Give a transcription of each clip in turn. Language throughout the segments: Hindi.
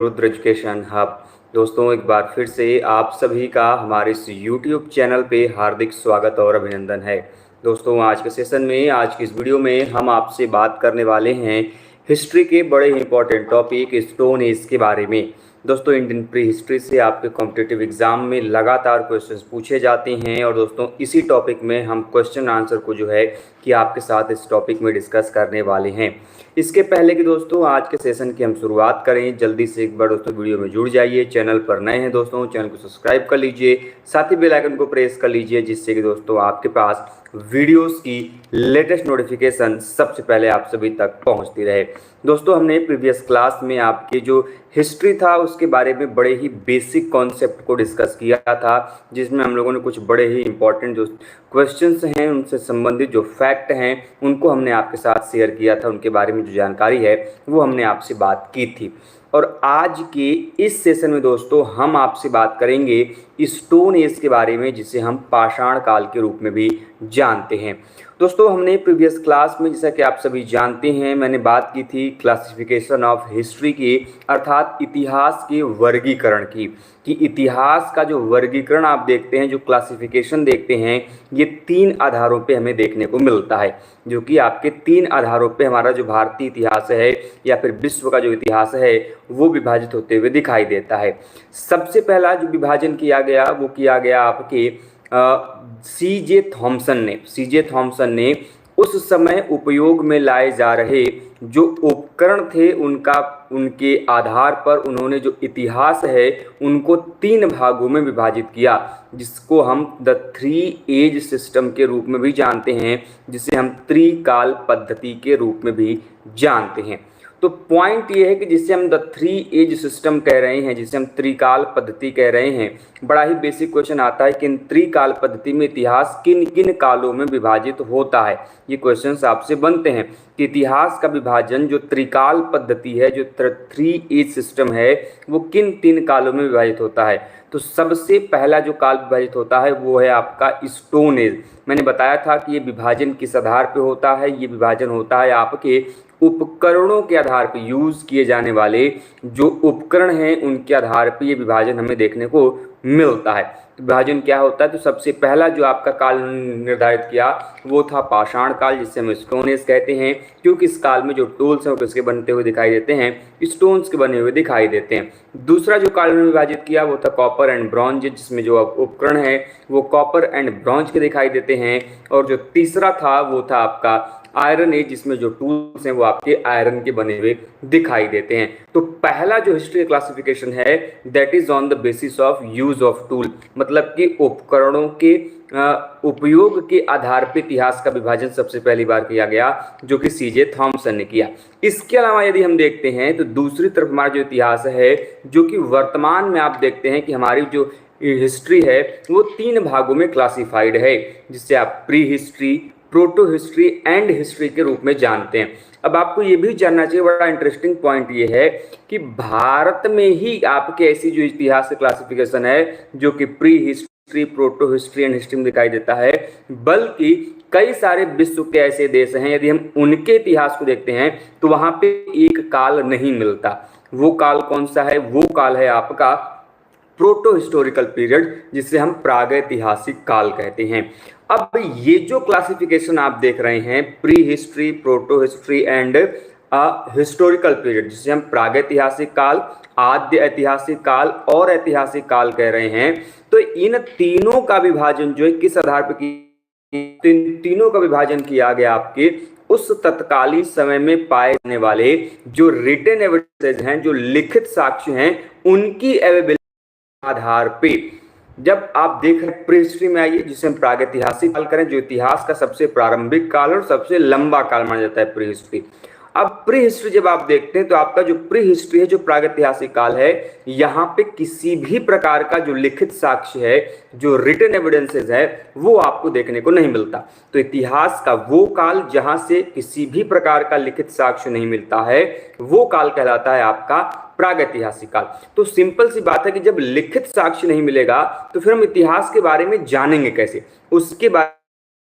Rudra education hub. दोस्तों, एक बार फिर से आप सभी का हमारे इस YouTube चैनल पे हार्दिक स्वागत और अभिनंदन है। दोस्तों, आज के सेशन में, आज की इस वीडियो में हम आपसे बात करने वाले हैं हिस्ट्री के बड़े ही इंपॉर्टेंट टॉपिक स्टोन एज के बारे में। दोस्तों, इंडियन प्री हिस्ट्री से आपके कॉम्पिटिटिव एग्जाम में लगातार क्वेश्चंस पूछे जाते हैं और दोस्तों इसी टॉपिक में हम क्वेश्चन आंसर को जो है कि आपके साथ इस टॉपिक में डिस्कस करने वाले हैं। इसके पहले कि दोस्तों आज के सेशन की हम शुरुआत करें, जल्दी से एक बार दोस्तों वीडियो में जुड़ जाइए। चैनल पर नए हैं दोस्तों, चैनल को सब्सक्राइब कर लीजिए, साथ ही बेल आइकन को प्रेस कर लीजिए, जिससे कि दोस्तों आपके पास वीडियोस की लेटेस्ट नोटिफिकेशन सबसे पहले आप सभी तक पहुंचती रहे। दोस्तों, हमने प्रीवियस क्लास में आपके जो हिस्ट्री था उसके बारे में बड़े ही बेसिक कॉन्सेप्ट को डिस्कस किया था, जिसमें हम लोगों ने कुछ बड़े ही इंपॉर्टेंट जो क्वेश्चंस हैं उनसे संबंधित जो फैक्ट हैं उनको हमने आपके साथ शेयर किया था। उनके बारे में जो जानकारी है वो हमने आपसे बात की थी। और आज के इस सेशन में दोस्तों हम आपसे बात करेंगे स्टोन एज के बारे में, जिसे हम पाषाण काल के रूप में भी जानते हैं। दोस्तों, हमने प्रीवियस क्लास में, जैसा कि आप सभी जानते हैं, मैंने बात की थी क्लासिफिकेशन ऑफ हिस्ट्री की, अर्थात इतिहास के वर्गीकरण की, कि इतिहास का जो वर्गीकरण आप देखते हैं, जो क्लासिफिकेशन देखते हैं, ये 3 आधारों पे हमें देखने को मिलता है। जो कि आपके 3 आधारों पे हमारा जो भारतीय इतिहास है या फिर विश्व का जो इतिहास है वो विभाजित होते हुए दिखाई देता है। सबसे पहला जो विभाजन किया गया वो किया गया आपके सीजे थॉमसन ने उस समय उपयोग में लाए जा रहे जो उपकरण थे उनके आधार पर उन्होंने जो इतिहास है उनको 3 भागों में विभाजित किया, जिसको हम द 3 एज सिस्टम के रूप में भी जानते हैं, जिसे हम त्रिकाल पद्धति के रूप में भी जानते हैं। तो पॉइंट ये है कि जिसे हम द 3 एज सिस्टम कह रहे हैं, जिसे हम त्रिकाल पद्धति कह रहे हैं, बड़ा ही बेसिक क्वेश्चन आता है कि इन त्रिकाल पद्धति में इतिहास किन किन कालों में विभाजित होता है। ये क्वेश्चंस आपसे बनते हैं कि इतिहास का विभाजन जो त्रिकाल पद्धति है, जो 3 एज सिस्टम है, वो किन 3 कालों में विभाजित होता है। तो सबसे पहला जो काल विभाजित होता है वो है आपका स्टोन एज। मैंने बताया था कि ये विभाजन किस आधार पे होता है। ये विभाजन होता है आपके उपकरणों के आधार पर, यूज किए जाने वाले जो उपकरण हैं उनके आधार पर ये विभाजन हमें देखने को मिलता है। तो विभाजन क्या होता है, तो सबसे पहला जो आपका काल निर्धारित किया वो था पाषाण काल, जिसे हम स्टोन एज कहते हैं, क्योंकि इस काल में जो टूल्स हैं वो किसके बनते हुए दिखाई देते हैं, स्टोन्स के बने हुए दिखाई देते हैं। दूसरा जो काल में विभाजित किया वो था कॉपर एंड ब्रॉन्ज, जिसमें जो उपकरण है वो कॉपर एंड ब्रॉन्ज के दिखाई देते हैं। और जो तीसरा था वो था आपका आयरन एज, जिसमें जो टूल्स हैं वो आपके आयरन के बने हुए दिखाई देते हैं। तो पहला जो हिस्ट्री क्लासिफिकेशन है that is on the basis of use of tool, मतलब कि उपकरणों के उपयोग के आधार पर इतिहास का विभाजन सबसे पहली बार किया गया, जो कि सीजे थॉमसन ने किया। इसके अलावा यदि हम देखते हैं तो दूसरी तरफ हमारा जो इतिहास है, जो कि वर्तमान में आप देखते हैं कि हमारी जो हिस्ट्री है वो 3 भागों में क्लासिफाइड है, जिससे आप pre history, proto history and history के रूप में जानते हैं। अब आपको ये भी जानना चाहिए, बड़ा इंटरेस्टिंग पॉइंट ये है कि भारत में ही आपके ऐसी जो इतिहास क्लासिफिकेशन है जो कि pre history, proto history and history में दिखाई देता है, बल्कि कई सारे विश्व के ऐसे देश हैं, यदि हम उनके इतिहास को देखते हैं तो वहां पे एक काल नहीं मिलता। वो काल कौन सा है, वो काल है आपका प्रोटो हिस्टोरिकल पीरियड, जिसे हम प्रागैतिहासिक काल कहते हैं। अब ये जो क्लासिफिकेशन आप देख रहे हैं, pre history, proto history and historical period, जिसे हम प्रागैतिहासिक काल, आद्य ऐतिहासिक काल और ऐतिहासिक काल कह रहे हैं, तो इन तीनों का विभाजन जो है किस आधार पर तीनों का विभाजन किया गया आपके उस तत्कालीन समय में पाए जाने वाले जो रिटन एविडेंसेस हैं, जो लिखित साक्ष्य हैं, उनकी अवेलेबिलिटी आधार पे। जब आप देख रहे प्री हिस्ट्री में आइए, जिसे हम प्रागैतिहासिक काल करें, जो इतिहास का सबसे प्रारंभिक काल और सबसे लंबा काल माना जाता है प्री हिस्ट्री। अब प्री हिस्ट्री जब आप देखते हैं तो आपका जो प्री हिस्ट्री है, जो प्रागैतिहासिक काल है, यहाँ पे किसी भी प्रकार का जो लिखित साक्ष्य है, जो रिटन एविडेंसेस है, वो आपको देखने को नहीं मिलता। तो इतिहास का वो काल जहां से किसी भी प्रकार का लिखित साक्ष्य नहीं मिलता है, वो काल कहलाता है आपका प्रागैतिहासिक काल। तो सिंपल सी बात है कि जब लिखित साक्ष्य नहीं मिलेगा तो फिर हम इतिहास के बारे में जानेंगे कैसे, उसके बारे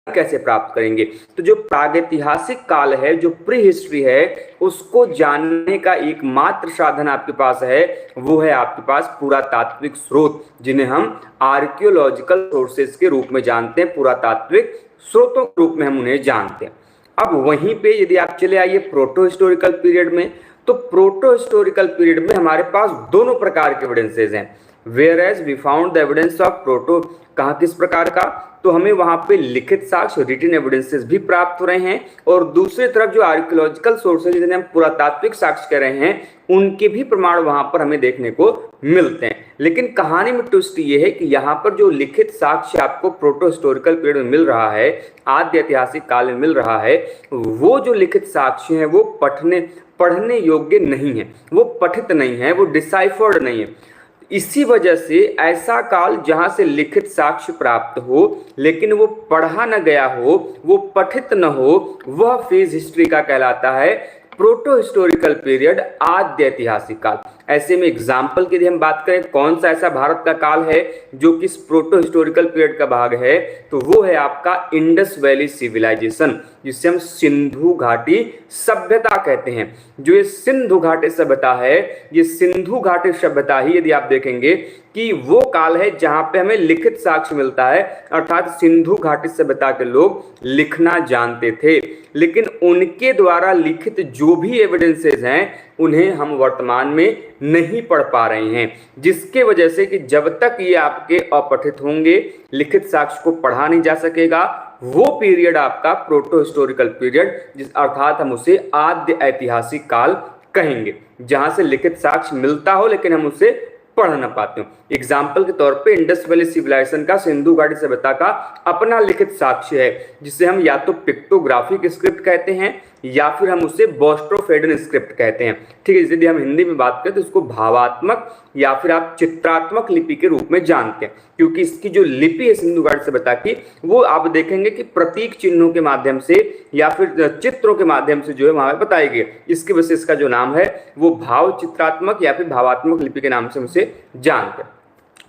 कैसे प्राप्त करेंगे। तो जो प्रागैतिहासिक काल है, जो प्री हिस्ट्री है, उसको जानने का एकमात्र साधन आपके पास है, वो है आपके पास पुरातात्विक स्रोत, जिन्हें हम आर्कियोलॉजिकल सोर्सेज के रूप में जानते हैं, पुरातात्विक स्रोतों के रूप में हम उन्हें जानते हैं। अब वहीं पे यदि आप चले आइए प्रोटो हिस्टोरिकल पीरियड में, तो प्रोटो हिस्टोरिकल पीरियड में हमारे पास दोनों प्रकार के एविडेंसेज हैं। Whereas we found the evidence of proto, कहा किस प्रकार का, तो हमें वहां पे लिखित साक्ष्य, रिटन एविडेंसेस भी प्राप्त हो रहे हैं, और दूसरी तरफ जो आर्कियोलॉजिकल सोर्सेज जिन्हें हम पुरातात्विक साक्ष्य कह रहे हैं, उनके भी प्रमाण वहां पर हमें देखने को मिलते हैं। लेकिन कहानी में ट्विस्ट ये है कि यहाँ पर जो लिखित साक्ष्य आपको प्रोटो हिस्टोरिकल पीरियड में मिल रहा है, आद्य ऐतिहासिक काल में मिल रहा है, वो जो लिखित साक्ष्य है वो पढ़ने योग्य नहीं है, वो पठित नहीं है, वो डिसाइफर्ड नहीं है। इसी वजह से ऐसा काल जहां से लिखित साक्ष्य प्राप्त हो लेकिन वो पढ़ा न गया हो, वो पठित न हो, वह फेज हिस्ट्री का कहलाता है प्रोटो हिस्टोरिकल पीरियड, आद्य ऐतिहासिक काल। ऐसे में एग्जाम्पल की यदि हम बात करें कौन सा ऐसा भारत का काल है जो कि प्रोटो हिस्टोरिकल पीरियड का भाग है, तो वो है आपका इंडस वैली सिविलाइजेशन, जिसे हम सिंधु घाटी सभ्यता कहते हैं। जो ये सिंधु घाटी सभ्यता है, ये सिंधु घाटी सभ्यता ही यदि आप देखेंगे कि वो काल है जहां पे हमें लिखित साक्ष्य मिलता है, अर्थात सिंधु घाटी सभ्यता के लोग लिखना जानते थे, लेकिन उनके द्वारा लिखित जो भी एविडेंसेस हैं उन्हें हम वर्तमान में नहीं पढ़ पा रहे हैं, जिसके वजह से कि जब तक ये आपके अपठित होंगे, लिखित साक्ष्य को पढ़ा नहीं जा सकेगा, वो पीरियड आपका प्रोटो हिस्टोरिकल पीरियड, जिस अर्थात हम उसे आद्य ऐतिहासिक काल कहेंगे, जहां से लिखित साक्ष्य मिलता हो लेकिन हम उसे पढ़ न पाते हो। एग्जाम्पल के तौर पे इंडस वैली सिविलाइजेशन का, सिंधु घाटी सभ्यता का अपना लिखित साक्ष्य है, जिसे हम या तो पिक्टोग्राफिक स्क्रिप्ट कहते हैं या फिर हम उसे बोस्ट्रोफेडन स्क्रिप्ट कहते हैं। ठीक है, यदि हम हिंदी में बात करें तो इसको भावात्मक या फिर आप चित्रात्मक लिपि के रूप में जानते हैं, क्योंकि इसकी जो लिपि है सिंधु घाटी सभ्यता की, वो आप देखेंगे कि प्रतीक चिन्हों के माध्यम से या फिर चित्रों के माध्यम से जो है वहां बताई गई। इसकी वजह से इसका जो नाम है वो भाव चित्रात्मक या फिर भावात्मक लिपि के नाम से उसे जानते हैं।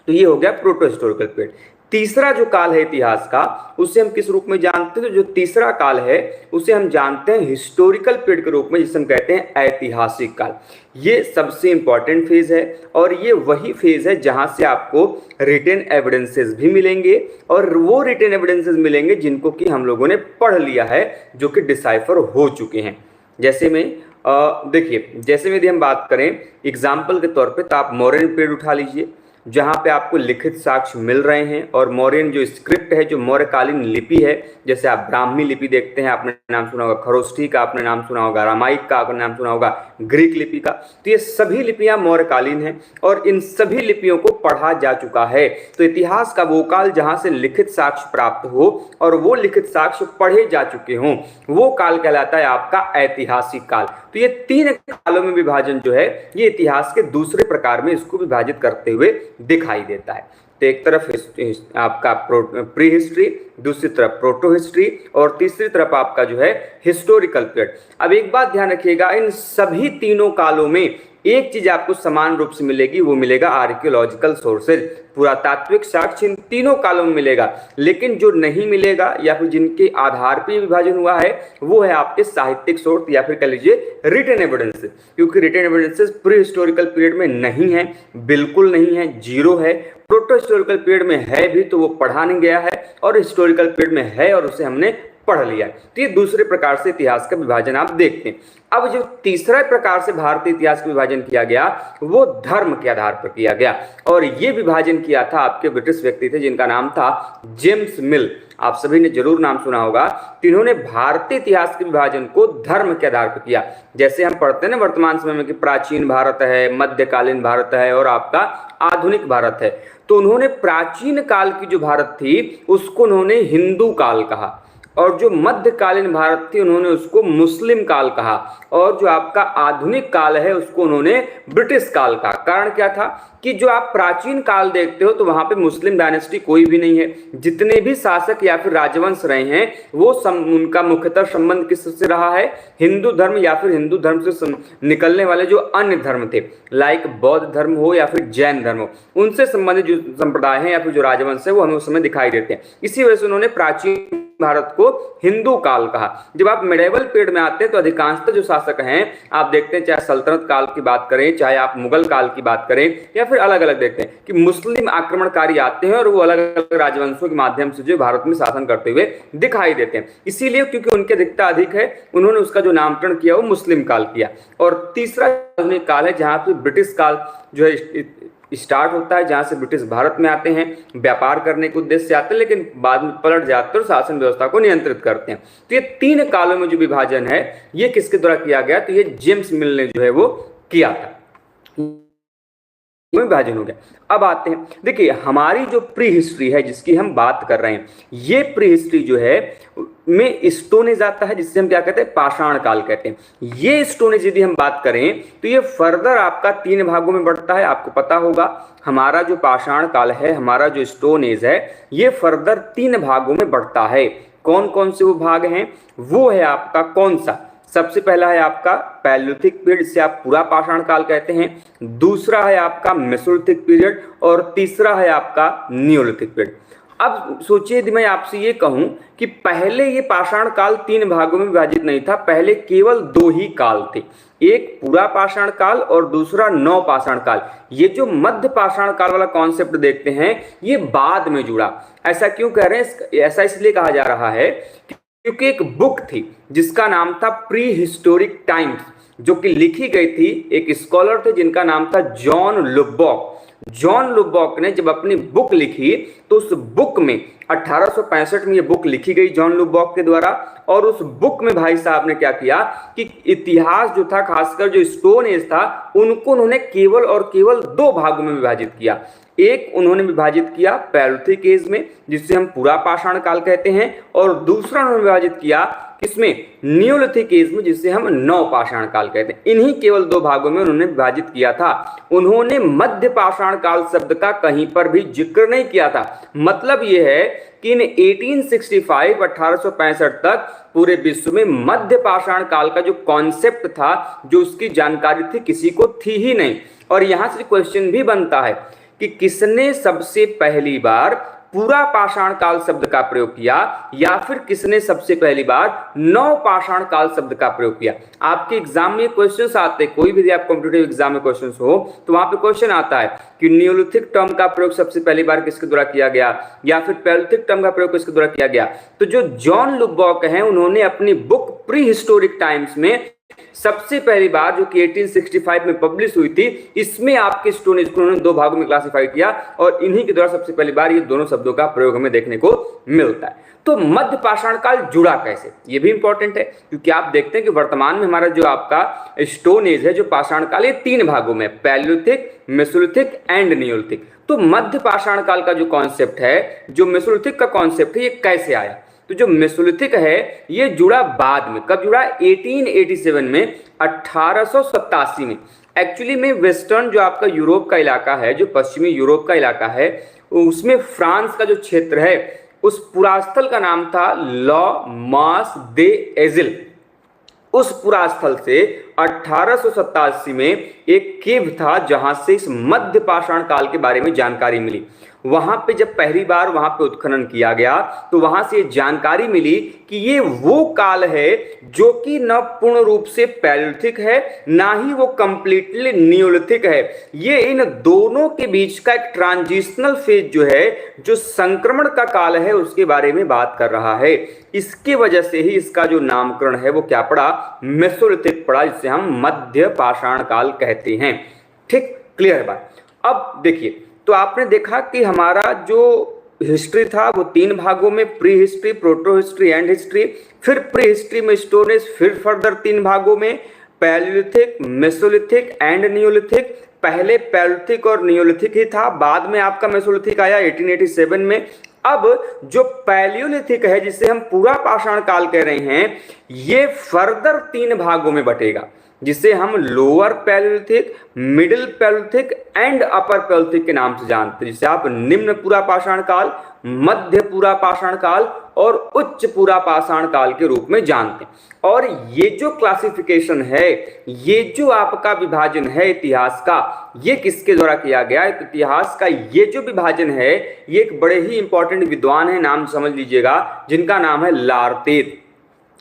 तो ये हो गया प्रोटो हिस्टोरिकल पीरियड। तीसरा जो काल है इतिहास का, उसे हम किस रूप में जानते हैं, तो जो तीसरा काल है उसे हम जानते हैं हिस्टोरिकल पीरियड के रूप में, जिसे हम कहते हैं ऐतिहासिक काल। ये सबसे इंपॉर्टेंट फेज है और ये वही फेज है जहां से आपको रिटन एविडेंसेस भी मिलेंगे, और वो रिटन एविडेंसेस मिलेंगे जिनको कि हम लोगों ने पढ़ लिया है, जो कि डिसाइफर हो चुके हैं। जैसे में देखिए, जैसे में यदि हम बात करें एग्जाम्पल के तौर पे, तो आप मौर्यन पीरियड उठा लीजिए, जहाँ पे आपको लिखित साक्ष्य मिल रहे हैं, और मौर्यन जो स्क्रिप्ट है, जो मौर्यकालीन लिपि है, जैसे आप ब्राह्मी लिपि देखते हैं, आपने नाम सुना होगा खरोष्ठी का, आपने नाम सुना होगा रामायिक का, आपने नाम सुना होगा ग्रीक लिपि का, तो ये सभी लिपियां मौर्यकालीन हैं और इन सभी लिपियों को पढ़ा जा चुका है। तो इतिहास का वो काल जहां से लिखित साक्ष्य प्राप्त हो और वो लिखित साक्ष्य पढ़े जा चुके हों, वो काल कहलाता है आपका ऐतिहासिक काल। तो ये तीन कालों में विभाजन जो है, ये इतिहास के दूसरे प्रकार में इसको विभाजित करते हुए दिखाई देता है। तो एक तरफ आपका प्री हिस्ट्री, दूसरी तरफ प्रोटो हिस्ट्री, और तीसरी तरफ आपका जो है हिस्टोरिकल पीरियड। अब एक बात ध्यान रखिएगा, इन सभी तीनों कालों में एक चीज आपको समान रूप से मिलेगी, वो मिलेगा आर्कियोलॉजिकल सोर्सेज, पुरातात्विक साक्ष्य इन तीनों कालों में मिलेगा। लेकिन जो नहीं मिलेगा या फिर जिनके आधार पर विभाजन हुआ है, वो है आपके साहित्यिक सोर्स या फिर कह लीजिए रिटन एविडेंसेस, क्योंकि written evidences prehistorical period में नहीं है, बिल्कुल नहीं है, जीरो है। प्रोटो हिस्टोरिकल पीरियड में है भी तो वो पढ़ा नहीं गया है, और हिस्टोरिकल पीरियड में है और उसे हमने पढ़ लिया। तो ये दूसरे प्रकार से इतिहास का विभाजन आप देखते हैं। अब जो तीसरा प्रकार से भारतीय इतिहास का विभाजन किया गया, वो धर्म के आधार पर किया गया, और ये विभाजन किया था आपके ब्रिटिश व्यक्ति थे जिनका नाम था जेम्स मिल। आप सभी ने जरूर नाम सुना होगा। इन्होंने भारतीय इतिहास के विभाजन को धर्म के आधार पर किया। जैसे हम पढ़ते हैं ना वर्तमान समय में कि प्राचीन भारत है, मध्यकालीन भारत है और आपका आधुनिक भारत है, तो उन्होंने प्राचीन काल की जो भारत थी उसको उन्होंने हिंदू काल कहा, और जो मध्यकालीन भारत थी उन्होंने उसको मुस्लिम काल कहा, और जो आपका आधुनिक काल है उसको उन्होंने ब्रिटिश काल कहा। कारण क्या था कि जो आप प्राचीन काल देखते हो तो वहां पे मुस्लिम डायनेस्टी कोई भी नहीं है, जितने भी शासक या फिर राजवंश रहे हैं वो उनका मुख्यतः संबंध किससे रहा है, हिंदू धर्म या फिर हिंदू धर्म से निकलने वाले जो अन्य धर्म थे, लाइक बौद्ध धर्म हो या फिर जैन धर्म हो, उनसे संबंधित जो संप्रदाय है या फिर जो राजवंश है वो हमें उस समय दिखाई देते हैं। इसी वजह से उन्होंने प्राचीन भारत को हिंदू काल कहा। जब आप मिडेवल पीरियड में आते हैं तो अधिकांशतः जो शासक हैं आप देखते हैं, चाहे सल्तनत काल की बात करें, चाहे आप मुगल काल की बात करें, या फिर अलग अलग देखते हैं कि मुस्लिम आक्रमणकारी आते हैं और वो अलग अलग राजवंशों के माध्यम से जो भारत में शासन करते हुए दिखाई देते हैं। इसीलिए क्योंकि उनकी अधिकता अधिक है, उन्होंने उसका जो नामकरण किया वो मुस्लिम काल किया। और तीसरा आधुनिक काल है जहां पे ब्रिटिश काल जो है स्टार्ट होता है, जहां से ब्रिटिश भारत में आते हैं, व्यापार करने के उद्देश्य से आते हैं, लेकिन बाद में पलट जाते हैं और शासन व्यवस्था को नियंत्रित करते हैं। तो ये तीन कालों में जो विभाजन है ये किसके द्वारा किया गया? तो ये जेम्स मिल ने जो है वो किया था, विभाजन हो गया। अब आते हैं, देखिए हमारी जो प्री हिस्ट्री है जिसकी हम बात कर रहे हैं, ये प्री हिस्ट्री जो है में स्टोन एज आता है, जिससे हम क्या कहते हैं? पाषाण काल कहते हैं। ये स्टोन एज यदि हम बात करें तो ये फर्दर आपका तीन भागों में बढ़ता है। आपको पता होगा हमारा जो पाषाण काल है, हमारा जो स्टोन एज है, ये फर्दर तीन भागों में बढ़ता है। कौन कौन से वो भाग हैं? वो है आपका कौन सा? सबसे पहला है आपका पैलियोलिथिक पीरियड, जिसे आप पूरा पाषाण काल कहते हैं। दूसरा है आपका मेसोलिथिक पीरियड और तीसरा है आपका नियोलिथिक पीरियड। अब सोचिए यदि मैं आपसे ये कहूं कि पहले ये पाषाण काल तीन भागों में विभाजित नहीं था, पहले केवल दो ही काल थे, एक पूरा पाषाण काल और दूसरा नव पाषाण काल। ये जो मध्य पाषाण काल वाला कॉन्सेप्ट देखते हैं ये बाद में जुड़ा। ऐसा क्यों कह रहे हैं? ऐसा इसलिए कहा जा रहा है क्योंकि एक बुक थी जिसका नाम था प्री हिस्टोरिक टाइम्स, जो कि लिखी गई थी, एक स्कॉलर थे जिनका नाम था जॉन लुबॉक। जॉन लुबॉक ने जब अपनी बुक लिखी तो उस बुक में 1865 में ये बुक लिखी गई जॉन लुबॉक के द्वारा, और उस बुक में भाई साहब ने क्या किया कि इतिहास जो था, खासकर जो स्टोन एज था, उनको उन्होंने केवल और केवल दो भागों में विभाजित किया। एक उन्होंने विभाजित किया पैलियोलिथिक एज में, जिसे हम पूरा पाषाण काल कहते हैं, और दूसरा उन्होंने विभाजित किया किसमें? नियोलिथिक एज में, जिसे हम नव पाषाण काल कहते हैं। इन्हीं केवल दो भागों में उन्होंने विभाजित किया था। उन्होंने मध्य पाषाण काल शब्द का कहीं पर भी जिक्र नहीं किया था। मतलब यह है कि इन 1865 तक पूरे विश्व में मध्य पाषाण काल का जो कॉन्सेप्ट था, जो उसकी जानकारी थी, किसी को थी ही नहीं। और यहां से क्वेश्चन भी बनता है कि किसने सबसे पहली बार पूरा पाषाण काल शब्द का प्रयोग किया, या फिर किसने सबसे पहली बार नव पाषाण काल शब्द का प्रयोग किया। आपके एग्जाम में क्वेश्चंस आते हैं, कोई भी आप कॉम्पिटिटिव एग्जाम में क्वेश्चंस हो तो वहां पे क्वेश्चन आता है कि नियोलिथिक टर्म का प्रयोग सबसे पहली बार किसके द्वारा किया गया, या फिर पैलियोलिथिक टर्म का प्रयोग किसके द्वारा किया गया। तो जो जॉन लुबॉक हैं उन्होंने अपनी बुक प्री हिस्टोरिक टाइम्स में सबसे पहली बार, जो कि 1865 में पब्लिश हुई थी, इसमें आपके स्टोन एज को उन्होंने दो भागों में क्लासिफाई किया, और इन्हीं के द्वारा सबसे पहली बार ये दोनों शब्दों का प्रयोग हमें देखने को मिलता है। तो मध्य पाषाण काल जुड़ा कैसे, ये भी इंपॉर्टेंट है, क्योंकि आप देखते हैं कि वर्तमान में हमारा जो आपका स्टोन एज है, जो पाषाण काल, ये तीन भागों में, पैलियोलिथिक, मेसोलिथिक एंड नियोलिथिक। तो मध्य पाषाण काल का जो कॉन्सेप्ट है, जो मेसोलिथिक का कॉन्सेप्ट है, ये कैसे आया? तो जो मेसोलिथिक है ये जुड़ा बाद में। कब जुड़ा? 1887 में, 1887 में। एक्चुअली में वेस्टर्न जो आपका यूरोप का इलाका है, जो पश्चिमी यूरोप का इलाका है, उसमें फ्रांस का जो क्षेत्र है, उस पुरास्थल का नाम था लॉ मास दे एजिल। उस पुरास्थल से 1887 में एक केव था जहां से इस मध्य पाषाण काल के बारे में जानकारी मिली। वहां पे जब पहली बार वहां पे उत्खनन किया गया तो वहां से जानकारी मिली कि ये वो काल है जो कि न पूर्ण रूप से पैलियोलिथिक है, ना ही वो कंप्लीटली नियोलिथिक है। ये इन दोनों के बीच का एक ट्रांजिशनल फेज जो है, जो संक्रमण का काल है, उसके बारे में बात कर रहा है। इसके वजह से ही इसका जो नामकरण है वो क्या पड़ा? मेसोलिथिक पड़ा, जिसे हम मध्य पाषाण काल कहते हैं। ठीक, क्लियर है बात? अब देखिए, तो आपने देखा कि हमारा जो हिस्ट्री था वो तीन भागों में, pre history, proto history, and history. फिर प्री हिस्ट्री में स्टोन एज, फिर फर्दर तीन भागों में, पैलियोलिथिक, मेसोलिथिक एंड नियोलिथिक। पहले पैलियोलिथिक और नियोलिथिक ही था, बाद में आपका मेसोलिथिक आया 1887 में। अब जो पैलियोलिथिक है, जिसे हम पूरा पाषाण काल कह रहे हैं, ये फर्दर तीन भागों में बटेगा। जिसे हम lower Palaeolithic, middle Palaeolithic and upper Palaeolithic के नाम से जानते हैं, जिसे आप निम्न पूरा पाषाण काल, मध्य पूरा पाषाण काल और उच्च पूरा पाषाण काल के रूप में जानते हैं। और ये जो क्लासिफिकेशन है, ये जो आपका विभाजन है इतिहास का, ये किसके द्वारा किया गया? इतिहास का ये जो विभाजन है, ये एक बड़े ही इंपॉर्टेंट विद्वान है, नाम समझ लीजिएगा, जिनका नाम है लारतेत।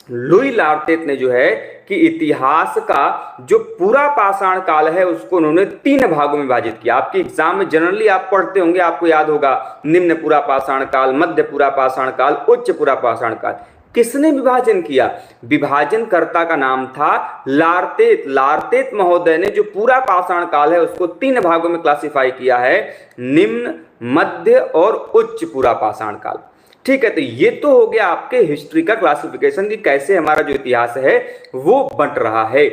लुई लारतेत ने जो है कि इतिहास का जो पूरा पाषाण काल है उसको उन्होंने 3 भागों में विभाजित किया। आपके एग्जाम में जनरली आप पढ़ते होंगे, आपको याद होगा, निम्न पूरा पाषाण काल, मध्य पूरा पाषाण काल, उच्च पूरा पाषाण काल। किसने विभाजन किया? विभाजनकर्ता का नाम था लारतेत। लारतेत महोदय ने जो पूरा पाषाण काल है उसको 3 भागों में क्लासिफाई किया है, निम्न, मध्य और उच्च पूरा पाषाण काल। ठीक है, तो ये तो हो गया आपके हिस्ट्री का क्लासिफिकेशन कि कैसे हमारा जो इतिहास है वो बंट रहा है।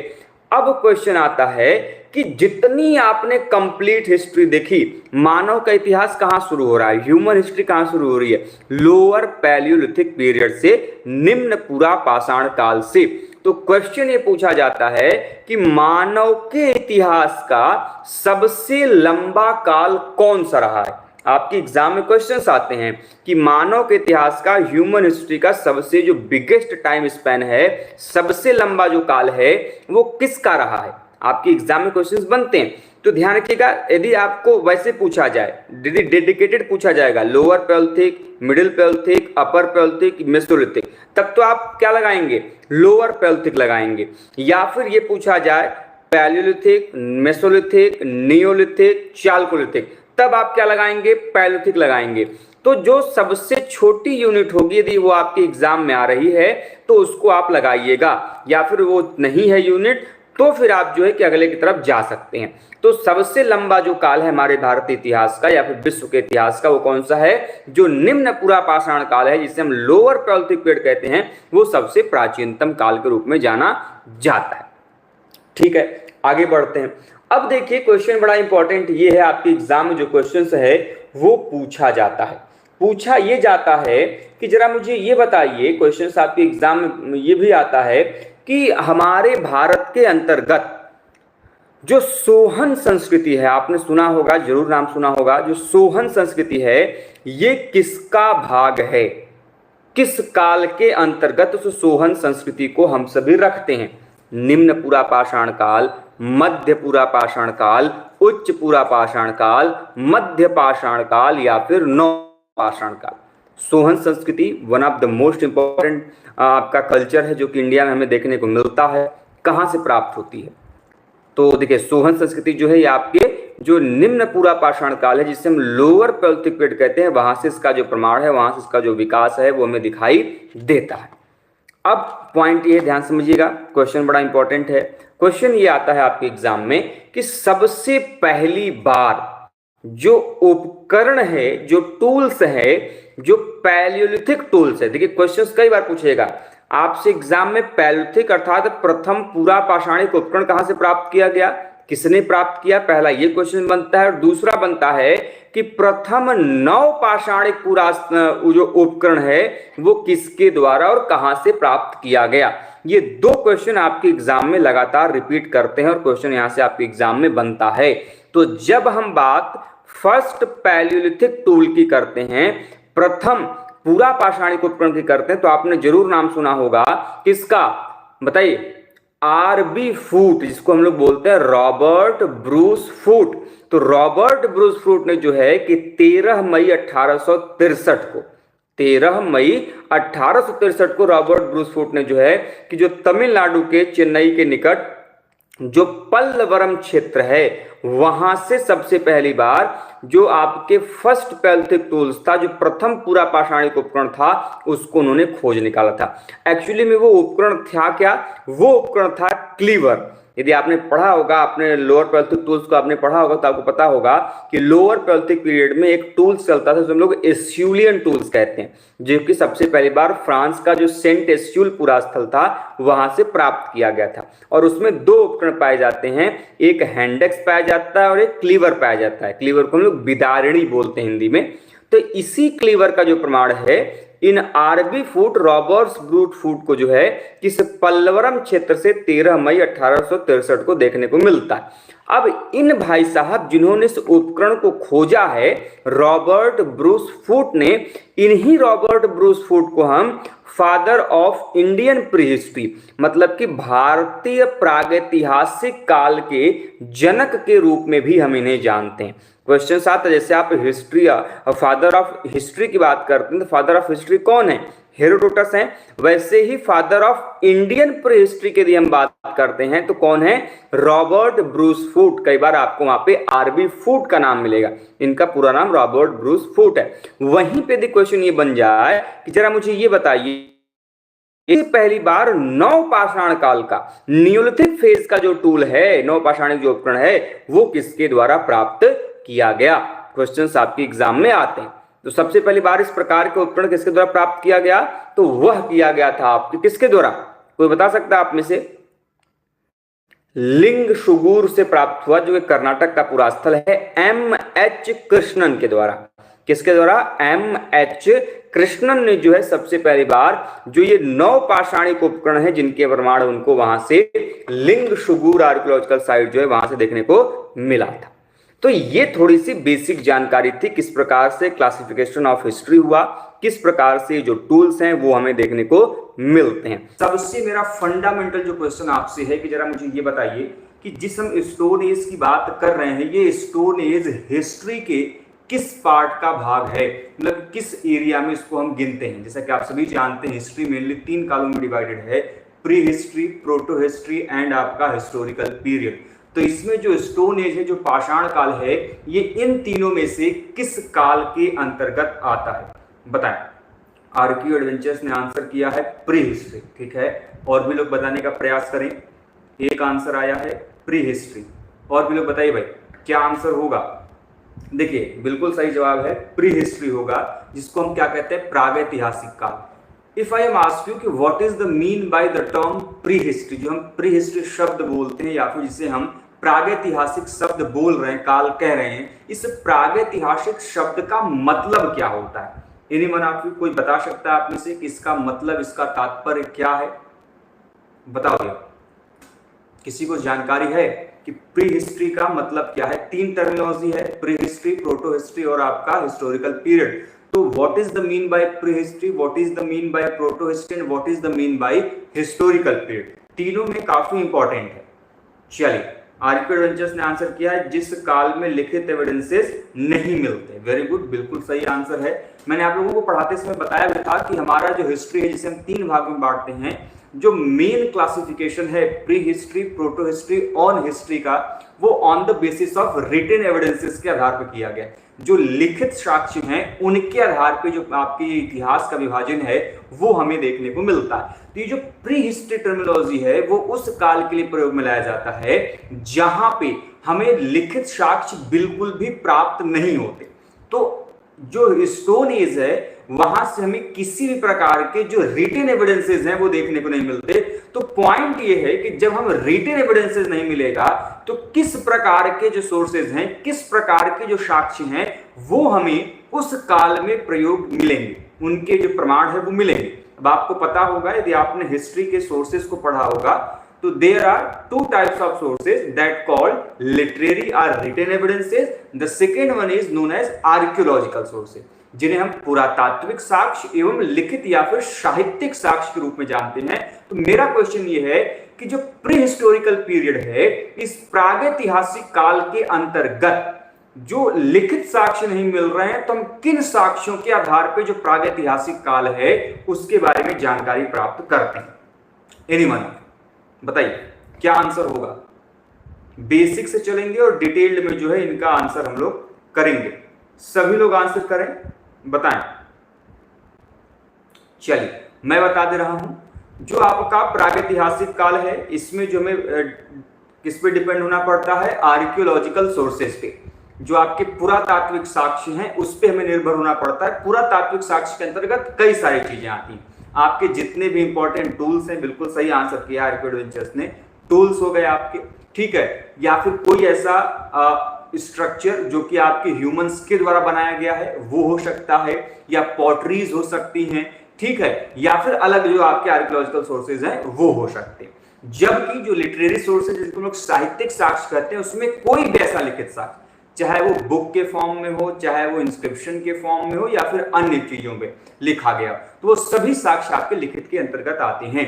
अब क्वेश्चन आता है कि जितनी आपने कंप्लीट हिस्ट्री देखी, मानव का इतिहास कहां शुरू हो रहा है, ह्यूमन हिस्ट्री कहां शुरू हो रही है? लोअर पैलियोलिथिक पीरियड से, निम्न पूरा पाषाण काल से। तो क्वेश्चन ये पूछा जाता है कि मानव के इतिहास का सबसे लंबा काल कौन सा रहा है? आपके एग्जाम में क्वेश्चंस आते हैं कि मानव के इतिहास का, ह्यूमन हिस्ट्री का सबसे जो बिगेस्ट टाइम स्पैन है, सबसे लंबा जो काल है, वो किसका रहा है? आपके एग्जाम में क्वेश्चंस बनते हैं, तो ध्यान रखिएगा। यदि आपको वैसे पूछा जाए, डेडिकेटेड पूछा जाएगा, लोअर पैलियोलिथिक, मिडिल पैलियोलिथिक, अपर पैलियोलिथिक, मेसोलिथिक, तब तो आप क्या लगाएंगे? लोअर पैलियोलिथिक लगाएंगे। या फिर ये पूछा जाए पैलियोलिथिक, मेसोलिथिक, नियोलिथिक, चाल्कोलिथिक, तब आप क्या लगाएंगे? पैलियोलिथिक लगाएंगे। तो जो सबसे छोटी यूनिट होगी, यदि वो आपके एग्जाम में आ रही है तो उसको आप लगाइएगा, या फिर वो नहीं है यूनिट तो फिर आप जो है कि अगले की तरफ जा सकते हैं। तो सबसे लंबा जो काल है हमारे भारतीय इतिहास का या फिर विश्व के इतिहास का, वो कौन सा है? जो निम्न पूरा पाषाण काल है, जिसे हम लोअर पैलियोलिथिक पीरियड कहते हैं, वो सबसे प्राचीनतम काल के रूप में जाना जाता है। ठीक है, आगे बढ़ते हैं। अब देखिए, क्वेश्चन बड़ा इंपॉर्टेंट ये है, आपके एग्जाम में जो क्वेश्चन है वो पूछा जाता है। पूछा ये जाता है कि जरा मुझे ये बताइए, क्वेश्चंस आपके एग्जाम में ये भी आता है कि हमारे भारत के अंतर्गत जो सोहन संस्कृति है, आपने सुना होगा, जरूर नाम सुना होगा, जो सोहन संस्कृति है, ये किसका भाग है? किस काल के अंतर्गत उस सोहन संस्कृति को हम सभी रखते हैं? निम्न पूरा पाषाण काल, मध्य पूरा पाषाण काल, उच्च पूरा पाषाण काल, मध्य पाषाण काल या फिर नव पाषाण काल। सोहन संस्कृति one of the most important आपका कल्चर है जो कि इंडिया में हमें देखने को मिलता है। कहाँ से प्राप्त होती है? तो देखिए, सोहन संस्कृति जो है ये आपके जो निम्न पूरा पाषाण काल है, जिसे हम लोअर पैलियोलिथिक पीरियड कहते हैं, वहां से इसका जो प्रमाण है, वहां से इसका जो विकास है वो हमें दिखाई देता है। अब पॉइंट ये ध्यान समझिएगा, क्वेश्चन बड़ा इंपॉर्टेंट है। क्वेश्चन ये आता है आपके एग्जाम में कि सबसे पहली बार जो उपकरण है, जो टूल्स है, जो पैलियोलिथिक टूल्स है, देखिए क्वेश्चंस कई बार पूछेगा आपसे एग्जाम में, पैलियोलिथिक अर्थात प्रथम पूरा पाषाणिक उपकरण कहां से प्राप्त किया गया, किसने प्राप्त किया, पहला ये क्वेश्चन बनता है। और दूसरा बनता है कि प्रथम नव पाषाणिक पूरा जो उपकरण है वो किसके द्वारा और कहां से प्राप्त किया गया। ये 2 क्वेश्चन आपके एग्जाम में लगातार रिपीट करते हैं और क्वेश्चन यहां से आपके एग्जाम में बनता है। तो जब हम बात फर्स्ट पैलियोलिथिक टूल की करते हैं, प्रथम पूरा पाषाणिक उपकरण की करते हैं, तो आपने जरूर नाम सुना होगा किसका, बताइए? आरबी फूट, जिसको हम लोग बोलते हैं रॉबर्ट ब्रूस फूट। तो रॉबर्ट ब्रूस फूट ने जो है कि 13 मई 1863 को, 13 मई 1863 को रॉबर्ट ब्रूस फूट ने जो है कि जो तमिलनाडु के चेन्नई के निकट जो पल्लवरम क्षेत्र है, वहां से सबसे पहली बार जो आपके फर्स्ट पैलियोलिथिक टूल्स था, जो प्रथम पूरा पाषाणिक उपकरण था, उसको उन्होंने खोज निकाला था। एक्चुअली में वो उपकरण था क्या? वो उपकरण था क्लीवर। यदि आपने पढ़ा होगा, आपने लोअर पैलियोलिथिक टूल्स को आपने पढ़ा होगा, तो आपको पता होगा कि लोअर पैलियोलिथिक पीरियड में एक टूल्स चलता था, हम लोग एस्यूलियन टूल्स कहते हैं, जो कि सबसे पहली बार फ्रांस का जो सेंट एस्यूल पूरा स्थल था वहां से प्राप्त किया गया था। और उसमें 2 उपकरण पाए जाते हैं, एक हैंडेक्स पाया जाता है और एक क्लीवर पाया जाता है। क्लीवर को हम लोग बिदारिणी बोलते हैं हिंदी में। तो इसी क्लीवर का जो प्रमाण है इन आरबी फूट रॉबर्ट्स ब्रूट फूट को जो है किस पल्लवरम क्षेत्र से 13 मई 1863 को देखने को मिलता है। अब इन भाई साहब जिन्होंने इस उपकरण को खोजा है रॉबर्ट ब्रूस फूट ने, इन्हीं रॉबर्ट ब्रूस फूट को हम फादर ऑफ इंडियन प्रीहिस्ट्री मतलब कि भारतीय प्रागैतिहासिक काल के जनक के रूप में भी हम इन्हें जानते हैं। क्वेश्चन आता है जैसे आप हिस्ट्री फादर ऑफ हिस्ट्री की बात करते हैं तो फादर ऑफ हिस्ट्री कौन है? हेरोडोटस हैं। वैसे ही फादर ऑफ इंडियन प्रीहिस्ट्री की यदि हम बात करते हैं तो कौन है? Robert Bruce Foote. कई बार आपको वहां पे आरबी फूट का नाम मिलेगा, इनका पूरा नाम रॉबर्ट ब्रूस फूट है। वहीं पे क्वेश्चन ये बन जाए कि जरा मुझे ये बताइए पहली बार नवपाषाण काल का नियोलिथिक फेज का जो टूल है, नवपाषाणिक जो उपकरण है, वो किसके द्वारा प्राप्त किया गया? क्वेश्चंस आपके एग्जाम में आते हैं। तो सबसे पहली बार इस प्रकार के उपकरण किसके द्वारा प्राप्त किया गया? तो वह किया गया था आपके किसके द्वारा? कोई बता सकता है आप में से? लिंग शुगूर से प्राप्त हुआ, जो कर्नाटक का पुरा स्थल है, M.H. कृष्णन के द्वारा। किसके द्वारा? M.H. कृष्णन ने जो है सबसे पहली बार जो ये नवपाषाणिक उपकरण है जिनके प्रमाण उनको वहां से लिंग शुगूर आर्कियोलॉजिकल साइट जो है वहां से देखने को मिला था। तो ये थोड़ी सी बेसिक जानकारी थी, किस प्रकार से क्लासिफिकेशन ऑफ हिस्ट्री हुआ, किस प्रकार से जो टूल्स हैं वो हमें देखने को मिलते हैं। सबसे मेरा फंडामेंटल जो क्वेश्चन आपसे है कि जरा मुझे ये बताइए कि जिस हम स्टोन एज की बात कर रहे हैं, ये स्टोन एज हिस्ट्री के किस पार्ट का भाग है, मतलब किस एरिया में इसको हम गिनते हैं? जैसा कि आप सभी जानते हैं हिस्ट्री मेनली 3 कालों में डिवाइडेड है, pre history, proto history and आपका हिस्टोरिकल पीरियड। तो इसमें जो स्टोन एज है, जो पाषाण काल है, ये इन तीनों में से किस काल के अंतर्गत आता है? बताएं। आर्कियो एडवेंचर्स ने आंसर किया है प्री हिस्ट्री, ठीक है। और भी लोग बताने का प्रयास करें। एक आंसर आया है प्री हिस्ट्री, और भी लोग बताइए भाई क्या आंसर होगा? देखिए बिल्कुल सही जवाब है प्री हिस्ट्री होगा, जिसको हम क्या कहते हैं? प्रागैतिहासिक काल। If I am ask you कि what is the mean by the term prehistory, जो हम प्री हिस्ट्री शब्द बोलते हैं या फिर जिसे हम प्रागैतिहासिक शब्द बोल रहे हैं, काल कह रहे हैं, इस प्रागैतिहासिक शब्द का मतलब क्या होता है? एनीवन आप कोई बता सकता है आप में से कि इसका मतलब, इसका तात्पर्य क्या है? बताओ, किसी को जानकारी है कि प्री हिस्ट्री का मतलब क्या है? 3 टर्मिनोलॉजी है, प्री हिस्ट्री, प्रोटो हिस्ट्री और आपका हिस्टोरिकल पीरियड। तो what is the mean by pre history, what is the mean bye proto history and what is the mean bye historical period? तीनों में काफी इंपॉर्टेंट है। चलिए, आर्कियो एडवेंचर्स ने आंसर किया है जिस काल में लिखित एविडेंसेस नहीं मिलते। वेरी गुड, बिल्कुल सही आंसर है। मैंने आप लोगों को पढ़ाते समय बताया भी था कि हमारा जो हिस्ट्री है, जिसे हम 3 भाग में बांटते हैं, जो मेन क्लासिफिकेशन है pre history, proto history, on history का, वो on the basis of written evidences के आधार पर किया गया। जो लिखित साक्ष्य हैं उनके आधार पे जो आपकी इतिहास का विभाजन है वो हमें देखने को मिलता है। तो ये जो प्री हिस्ट्री टर्मिनोलॉजी है वो उस काल के लिए प्रयोग में लाया जाता है जहां पे हमें लिखित साक्ष्य बिल्कुल भी प्राप्त नहीं होते। तो जो स्टोन एज है वहां से हमें किसी भी प्रकार के जो रिटन एविडेंसेस हैं वो देखने को नहीं मिलते। तो पॉइंट ये है कि जब हम रिटन एविडेंसेस नहीं मिलेगा तो किस प्रकार के जो सोर्सेज हैं, किस प्रकार के जो साक्ष्य हैं वो हमें उस काल में प्रयोग मिलेंगे, उनके जो प्रमाण है वो मिलेंगे। अब आपको पता होगा, यदि आपने हिस्ट्री के सोर्सेज को पढ़ा होगा, तो there are 2 types of sources that called literary or written evidences. The second one is known as archaeological sources, जिन्हें हम पुरातात्विक साक्ष्य एवं लिखित या फिर साहित्यिक साक्ष्य के रूप में जानते हैं। तो मेरा क्वेश्चन ये है कि जो प्री हिस्टोरिकल पीरियड है, इस प्रागैतिहासिक काल के अंतर्गत जो लिखित साक्ष्य नहीं मिल रहे हैं, तो हम किन साक्ष्यों के आधार पर जो प्रागैतिहासिक काल है उसके बारे में जानकारी प्राप्त करते हैं? एनीवन बताइए क्या आंसर होगा? बेसिक से चलेंगे और डिटेल्ड में जो है इनका आंसर हम लोग करेंगे। सभी लोग आंसर करें, बताएं। चलिए मैं बता दे रहा हूं, जो आपका प्रागैतिहासिक काल है इसमें जो हमें किस पे डिपेंड होना पड़ता है? आर्कियोलॉजिकल सोर्सेज पे। जो आपके पुरातात्विक साक्ष्य हैं उस पे हमें निर्भर होना पड़ता है। पुरातात्विक साक्ष्य के अंतर्गत कई सारी चीजें आती हैं। आपके जितने भी इंपॉर्टेंट टूल्स हैं, बिल्कुल सही आंसर किया आर्कियो एडवेंचर्स ने, टूल्स हो गए आपके, ठीक है, या फिर कोई ऐसा स्ट्रक्चर जो कि आपके ह्यूमंस के द्वारा बनाया गया है वो हो सकता है, या पॉटरीज हो सकती हैं, ठीक है, या फिर अलग जो आपके आर्कियोलॉजिकल सोर्सेज हैं वो हो सकते हैं। जबकि जो लिटरेरी सोर्सेज जिसको हम लोग साहित्यिक साक्ष्य कहते हैं उसमें कोई भी ऐसा लिखित साक्ष्य, चाहे वो बुक के फॉर्म में हो, चाहे वो इंस्क्रिप्शन के फॉर्म में हो, या फिर अन्य चीजों में लिखा गया, तो वो सभी साक्ष्य आपके लिखित के अंतर्गत आते हैं।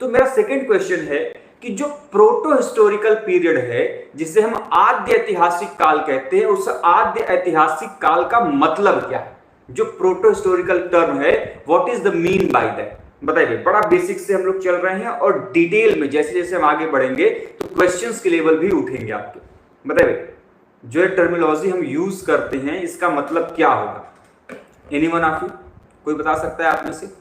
तो मेरा सेकंड क्वेश्चन है कि जो प्रोटो हिस्टोरिकल पीरियड है जिसे हम आद्य ऐतिहासिक काल कहते हैं, उस आद्य ऐतिहासिक काल का मतलब क्या है? जो प्रोटो हिस्टोरिकल टर्म है, what is the mean by that? बताइए। बड़ा बेसिक से हम लोग चल रहे हैं और डिटेल में जैसे जैसे हम आगे बढ़ेंगे तो क्वेश्चंस के लेवल भी उठेंगे आपके। बताइए जो टर्मिनोलॉजी हम यूज करते हैं इसका मतलब क्या होगा? एनीवन ऑफ यू, कोई बता सकता है आप में से?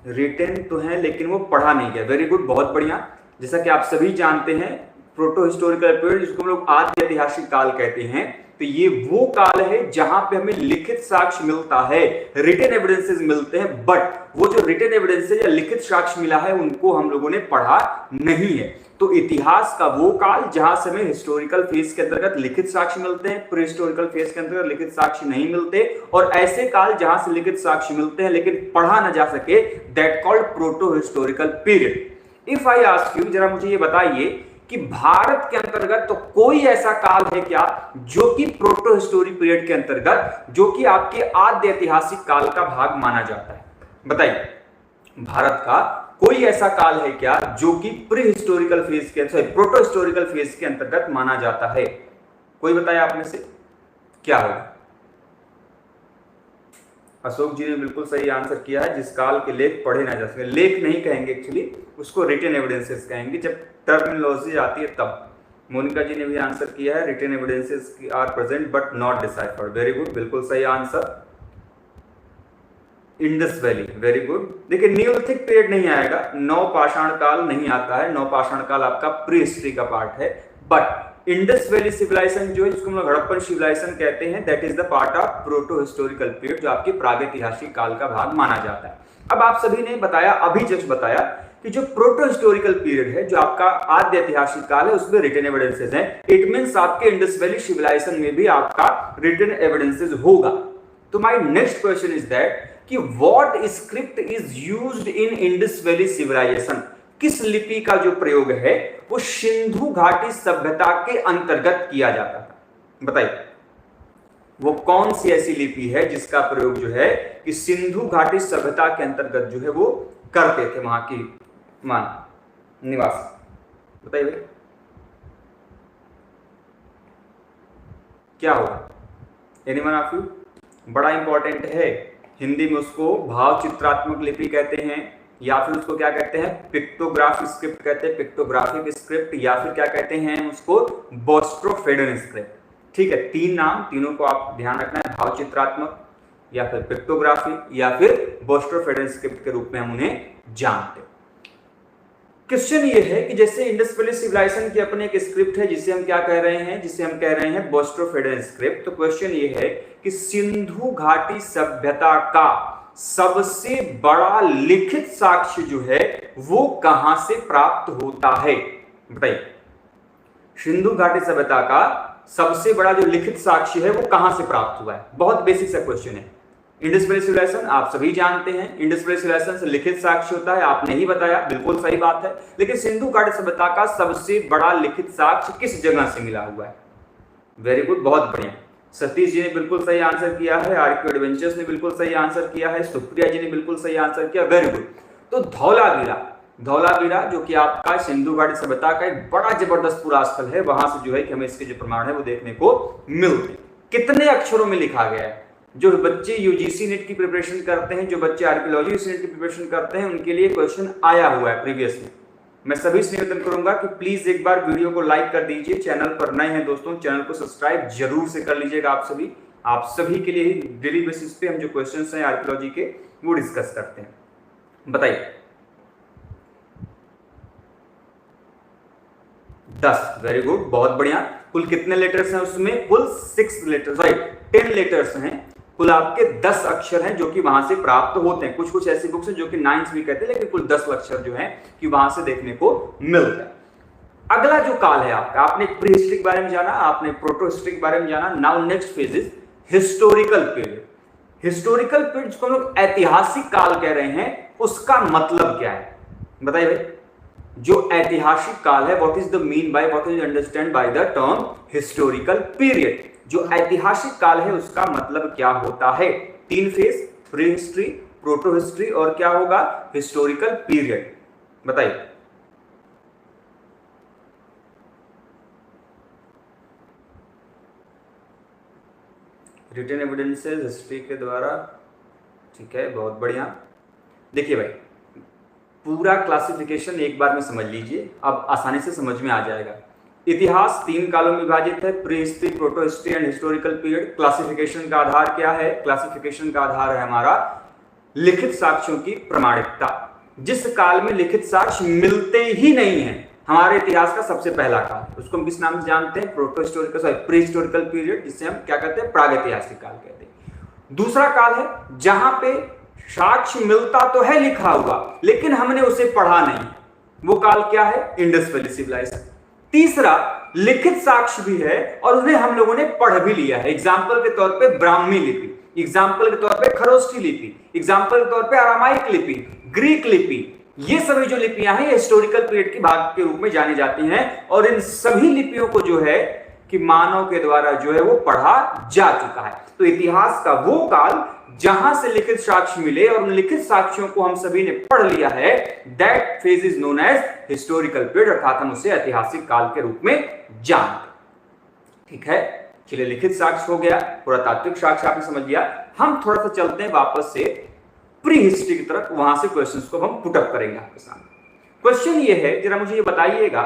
रिटेन तो है लेकिन वो पढ़ा नहीं गया। वेरी गुड, बहुत बढ़िया। जैसा कि आप सभी जानते हैं प्रोटो हिस्टोरिकल पीरियड जिसको हम लोग आद्य ऐतिहासिक काल कहते हैं, तो ये वो काल है जहां पे हमें लिखित साक्ष्य मिलता है, रिटन एविडेंसेस मिलते हैं, बट वो जो रिटन एविडेंसेस या लिखित साक्ष्य मिला है उनको हम लोगों ने पढ़ा नहीं है। तो इतिहास का वो काल जहां से हमें हिस्टोरिकल फेज के अंतर्गत लिखित साक्ष्य मिलते हैं, प्री हिस्टोरिकल फेज के अंतर्गत लिखित साक्ष्य नहीं मिलते, और ऐसे काल जहां से लिखित साक्ष्य मिलते हैं लेकिन पढ़ा ना जा सके, that called proto historical period. If I ask you, जरा मुझे ये बताइए कि भारत के अंतर्गत तो कोई ऐसा काल है क्या जो कि प्रोटो हिस्टोरिक पीरियड के अंतर्गत, जो कि आपके आद्य ऐतिहासिक काल का भाग माना जाता है? बताइए, भारत का कोई ऐसा काल है क्या जो कि प्री हिस्टोरिकल फेज के, सॉरी, प्रोटो हिस्टोरिकल फेज के अंतर्गत माना जाता है? कोई बताए आप में से क्या होगा? अशोक जी ने बिल्कुल सही आंसर किया है, जिस काल के लेख पढ़े ना जा सके। लेख नहीं कहेंगे एक्चुअली, उसको रिटन एविडेंसेस कहेंगे जब टर्मिनोलॉजी आती है तब। मोनिका जी ने भी आंसर किया है, written evidences are present but not deciphered. Very good, बिल्कुल सही answer. Indus Valley, very good. देखिए न्यूलिथिक पीरियड नहीं आएगा, नवपाषाण काल नहीं आता है, नवपाषाण काल आपका प्री हिस्ट्री का पार्ट है, बट इंडस वैली सिविलाइजेशन जो है जिसको हम लोग हड़प्पन सिविलाइजेशन कहते हैं, that is the part of proto historical period जो आपके प्रागैतिहासिक काल का भाग माना जाता है। अब आप सभी ने बताया, अभी जस्ट बताया कि जो प्रोटो हिस्टोरिकल पीरियड है जो आपका आद्य ऐतिहासिक काल है उसमें रिटन एविडेंसेस हैं। इट मींस आपके इंडस वैली सिविलाइजेशन में भी आपका रिटन एविडेंसेस होगा। तो my next question is that कि what script is used in Indus valley civilization? किस लिपि का जो प्रयोग है वो सिंधु घाटी सभ्यता के अंतर्गत किया जाता था? बताइए वो कौन सी ऐसी लिपि है जिसका प्रयोग जो है कि सिंधु घाटी सभ्यता के अंतर्गत जो है वो करते थे वहां की मान निवास? बताइए क्या होगा? Anyone of you? बड़ा इंपॉर्टेंट है, हिंदी में उसको भाव चित्रात्मक लिपि कहते हैं, या फिर उसको क्या कहते हैं, पिक्टोग्राफ स्क्रिप्ट कहते हैं, पिक्टोग्राफिक स्क्रिप्ट, या फिर क्या कहते हैं उसको, बोस्ट्रोफेडन स्क्रिप्ट। ठीक है, तीन नाम, तीनों को आप ध्यान रखना है, भाव चित्रात्मक या फिर पिक्टोग्राफी या फिर बोस्ट्रोफेडन स्क्रिप्ट के रूप में हम उन्हें जानते हैं। क्वेश्चन ये है कि जैसे इंडस वैली सिविलाइजेशन की अपने एक स्क्रिप्ट है जिसे हम क्या कह रहे हैं, जिसे हम कह रहे हैं बोस्ट्रोफेडन स्क्रिप्ट। तो क्वेश्चन ये है कि सिंधु घाटी सभ्यता का सबसे बड़ा लिखित साक्ष्य जो है वो कहां से प्राप्त होता है? बताइए सिंधु घाटी सभ्यता का सबसे बड़ा जो लिखित साक्ष्य है वो कहां से प्राप्त हुआ है? बहुत बेसिक सा क्वेश्चन है। इंडस वैली सिविलाइजेशन आप सभी जानते हैं, इंडस वैली सिविलाइजेशन से लिखित साक्ष्य होता है, आपने ही बताया, बिल्कुल सही बात है। लेकिन सिंधु घाटी सभ्यता का सबसे बड़ा लिखित साक्ष्य किस जगह से मिला हुआ है? वेरी गुड, बहुत बढ़िया। सतीश जी ने बिल्कुल सही आंसर किया है, आरक्यू एडवेंचर्स ने बिल्कुल सही आंसर किया है, सुप्रिया जी ने बिल्कुल सही आंसर किया, वेरी गुड। तो धौलावीरा जो कि आपका सिंधु घाटी सभ्यता का एक बड़ा जबरदस्त पुरास्थल है, वहां से जो है कि हमें इसके जो प्रमाण है वो देखने को मिलते हैं। कितने अक्षरों में लिखा गया है? जो बच्चे यूजीसी नेट की प्रिपरेशन करते हैं, जो बच्चे आर्कियोलॉजी नेट की प्रिपरेशन करते हैं, उनके लिए क्वेश्चन आया हुआ है प्रीवियसली। मैं सभी से निवेदन करूंगा कि प्लीज एक बार वीडियो को लाइक कर दीजिए, चैनल पर नए हैं दोस्तों चैनल को सब्सक्राइब जरूर से कर लीजिएगा। आप सभी के लिए डेली बेसिस पे हम जो क्वेश्चंस हैं आर्कियोलॉजी के वो डिस्कस करते हैं। बताइए 10, वेरी गुड, बहुत बढ़िया। कुल कितने लेटर्स हैं उसमें? कुल 6 लेटर्स, राइट, 10 लेटर्स हैं। कुल आपके 10 अक्षर हैं जो कि वहां से प्राप्त होते हैं। कुछ कुछ ऐसी बुक्स हैं जो कि 9 भी कहते हैं, लेकिन कुल 10 अक्षर जो हैं कि वहां से देखने को मिलता है। अगला जो काल है आपका, आपने प्री हिस्ट्री के बारे में जाना, आपने प्रोटो हिस्ट्री के बारे में जाना। Now next phase is historical period. Historical period जिसको हम लोग ऐतिहासिक काल कह रहे हैं, उसका मतलब क्या है बताइए भाई। जो ऐतिहासिक काल है, what is the mean bye, what is understand by the term historical period. जो ऐतिहासिक काल है उसका मतलब क्या होता है? 3 phase, pre history, proto history और क्या होगा, हिस्टोरिकल पीरियड। बताइए। रिटन एविडेंसेस हिस्ट्री के द्वारा, ठीक है, बहुत बढ़िया। देखिए भाई, पूरा क्लासिफिकेशन एक बार में समझ लीजिए, अब आसानी से समझ में आ जाएगा। इतिहास 3 कालों में विभाजित है, pre history, proto history and historical period. Classification का आधार क्या है? क्लासिफिकेशन का आधार है हमारा लिखित साक्ष्यों की प्रमाणिकता। जिस काल में लिखित साक्ष्य मिलते ही नहीं है, हमारे इतिहास का सबसे पहला काल, उसको हम किस नाम से जानते हैं? Proto historical, sorry pre historical period, जिससे हम क्या कहते हैं? प्रागैतिहासिक काल कहते हैं। दूसरा काल है जहां पे साक्ष्य मिलता तो है लिखा हुआ, लेकिन हमने उसे पढ़ा नहीं, वो काल क्या है? Indus valley civilization. तीसरा, लिखित साक्ष्य भी है और उन्हें हम लोगों ने पढ़ भी लिया है। एग्जाम्पल के तौर पे ब्राह्मी लिपि, एग्जाम्पल के तौर पे खरोष्ठी लिपि, एग्जाम्पल के तौर पे अरामाइक लिपि, ग्रीक लिपि। ये सभी जो लिपियां हैं, हिस्टोरिकल पीरियड की भाग के रूप में जानी जाती हैं और इन सभी लिपियों को जो है कि मानव के द्वारा जो है वो पढ़ा जा चुका है। तो इतिहास का वो काल जहां से लिखित साक्ष्य मिले और उन लिखित साक्ष्यों को हम सभी ने पढ़ लिया है, that phase is known as historical period, अर्थात हम उसे ऐतिहासिक काल के रूप में जानते। ठीक है, चलिए, लिखित साक्ष्य हो गया, पुरातात्विक साक्ष्य आपने समझ लिया। हम थोड़ा सा चलते हैं वापस से प्री हिस्ट्री की तरफ, वहां से क्वेश्चंस को हम पुट अप करेंगे आपके सामने। क्वेश्चन ये है, जरा मुझे ये बताइएगा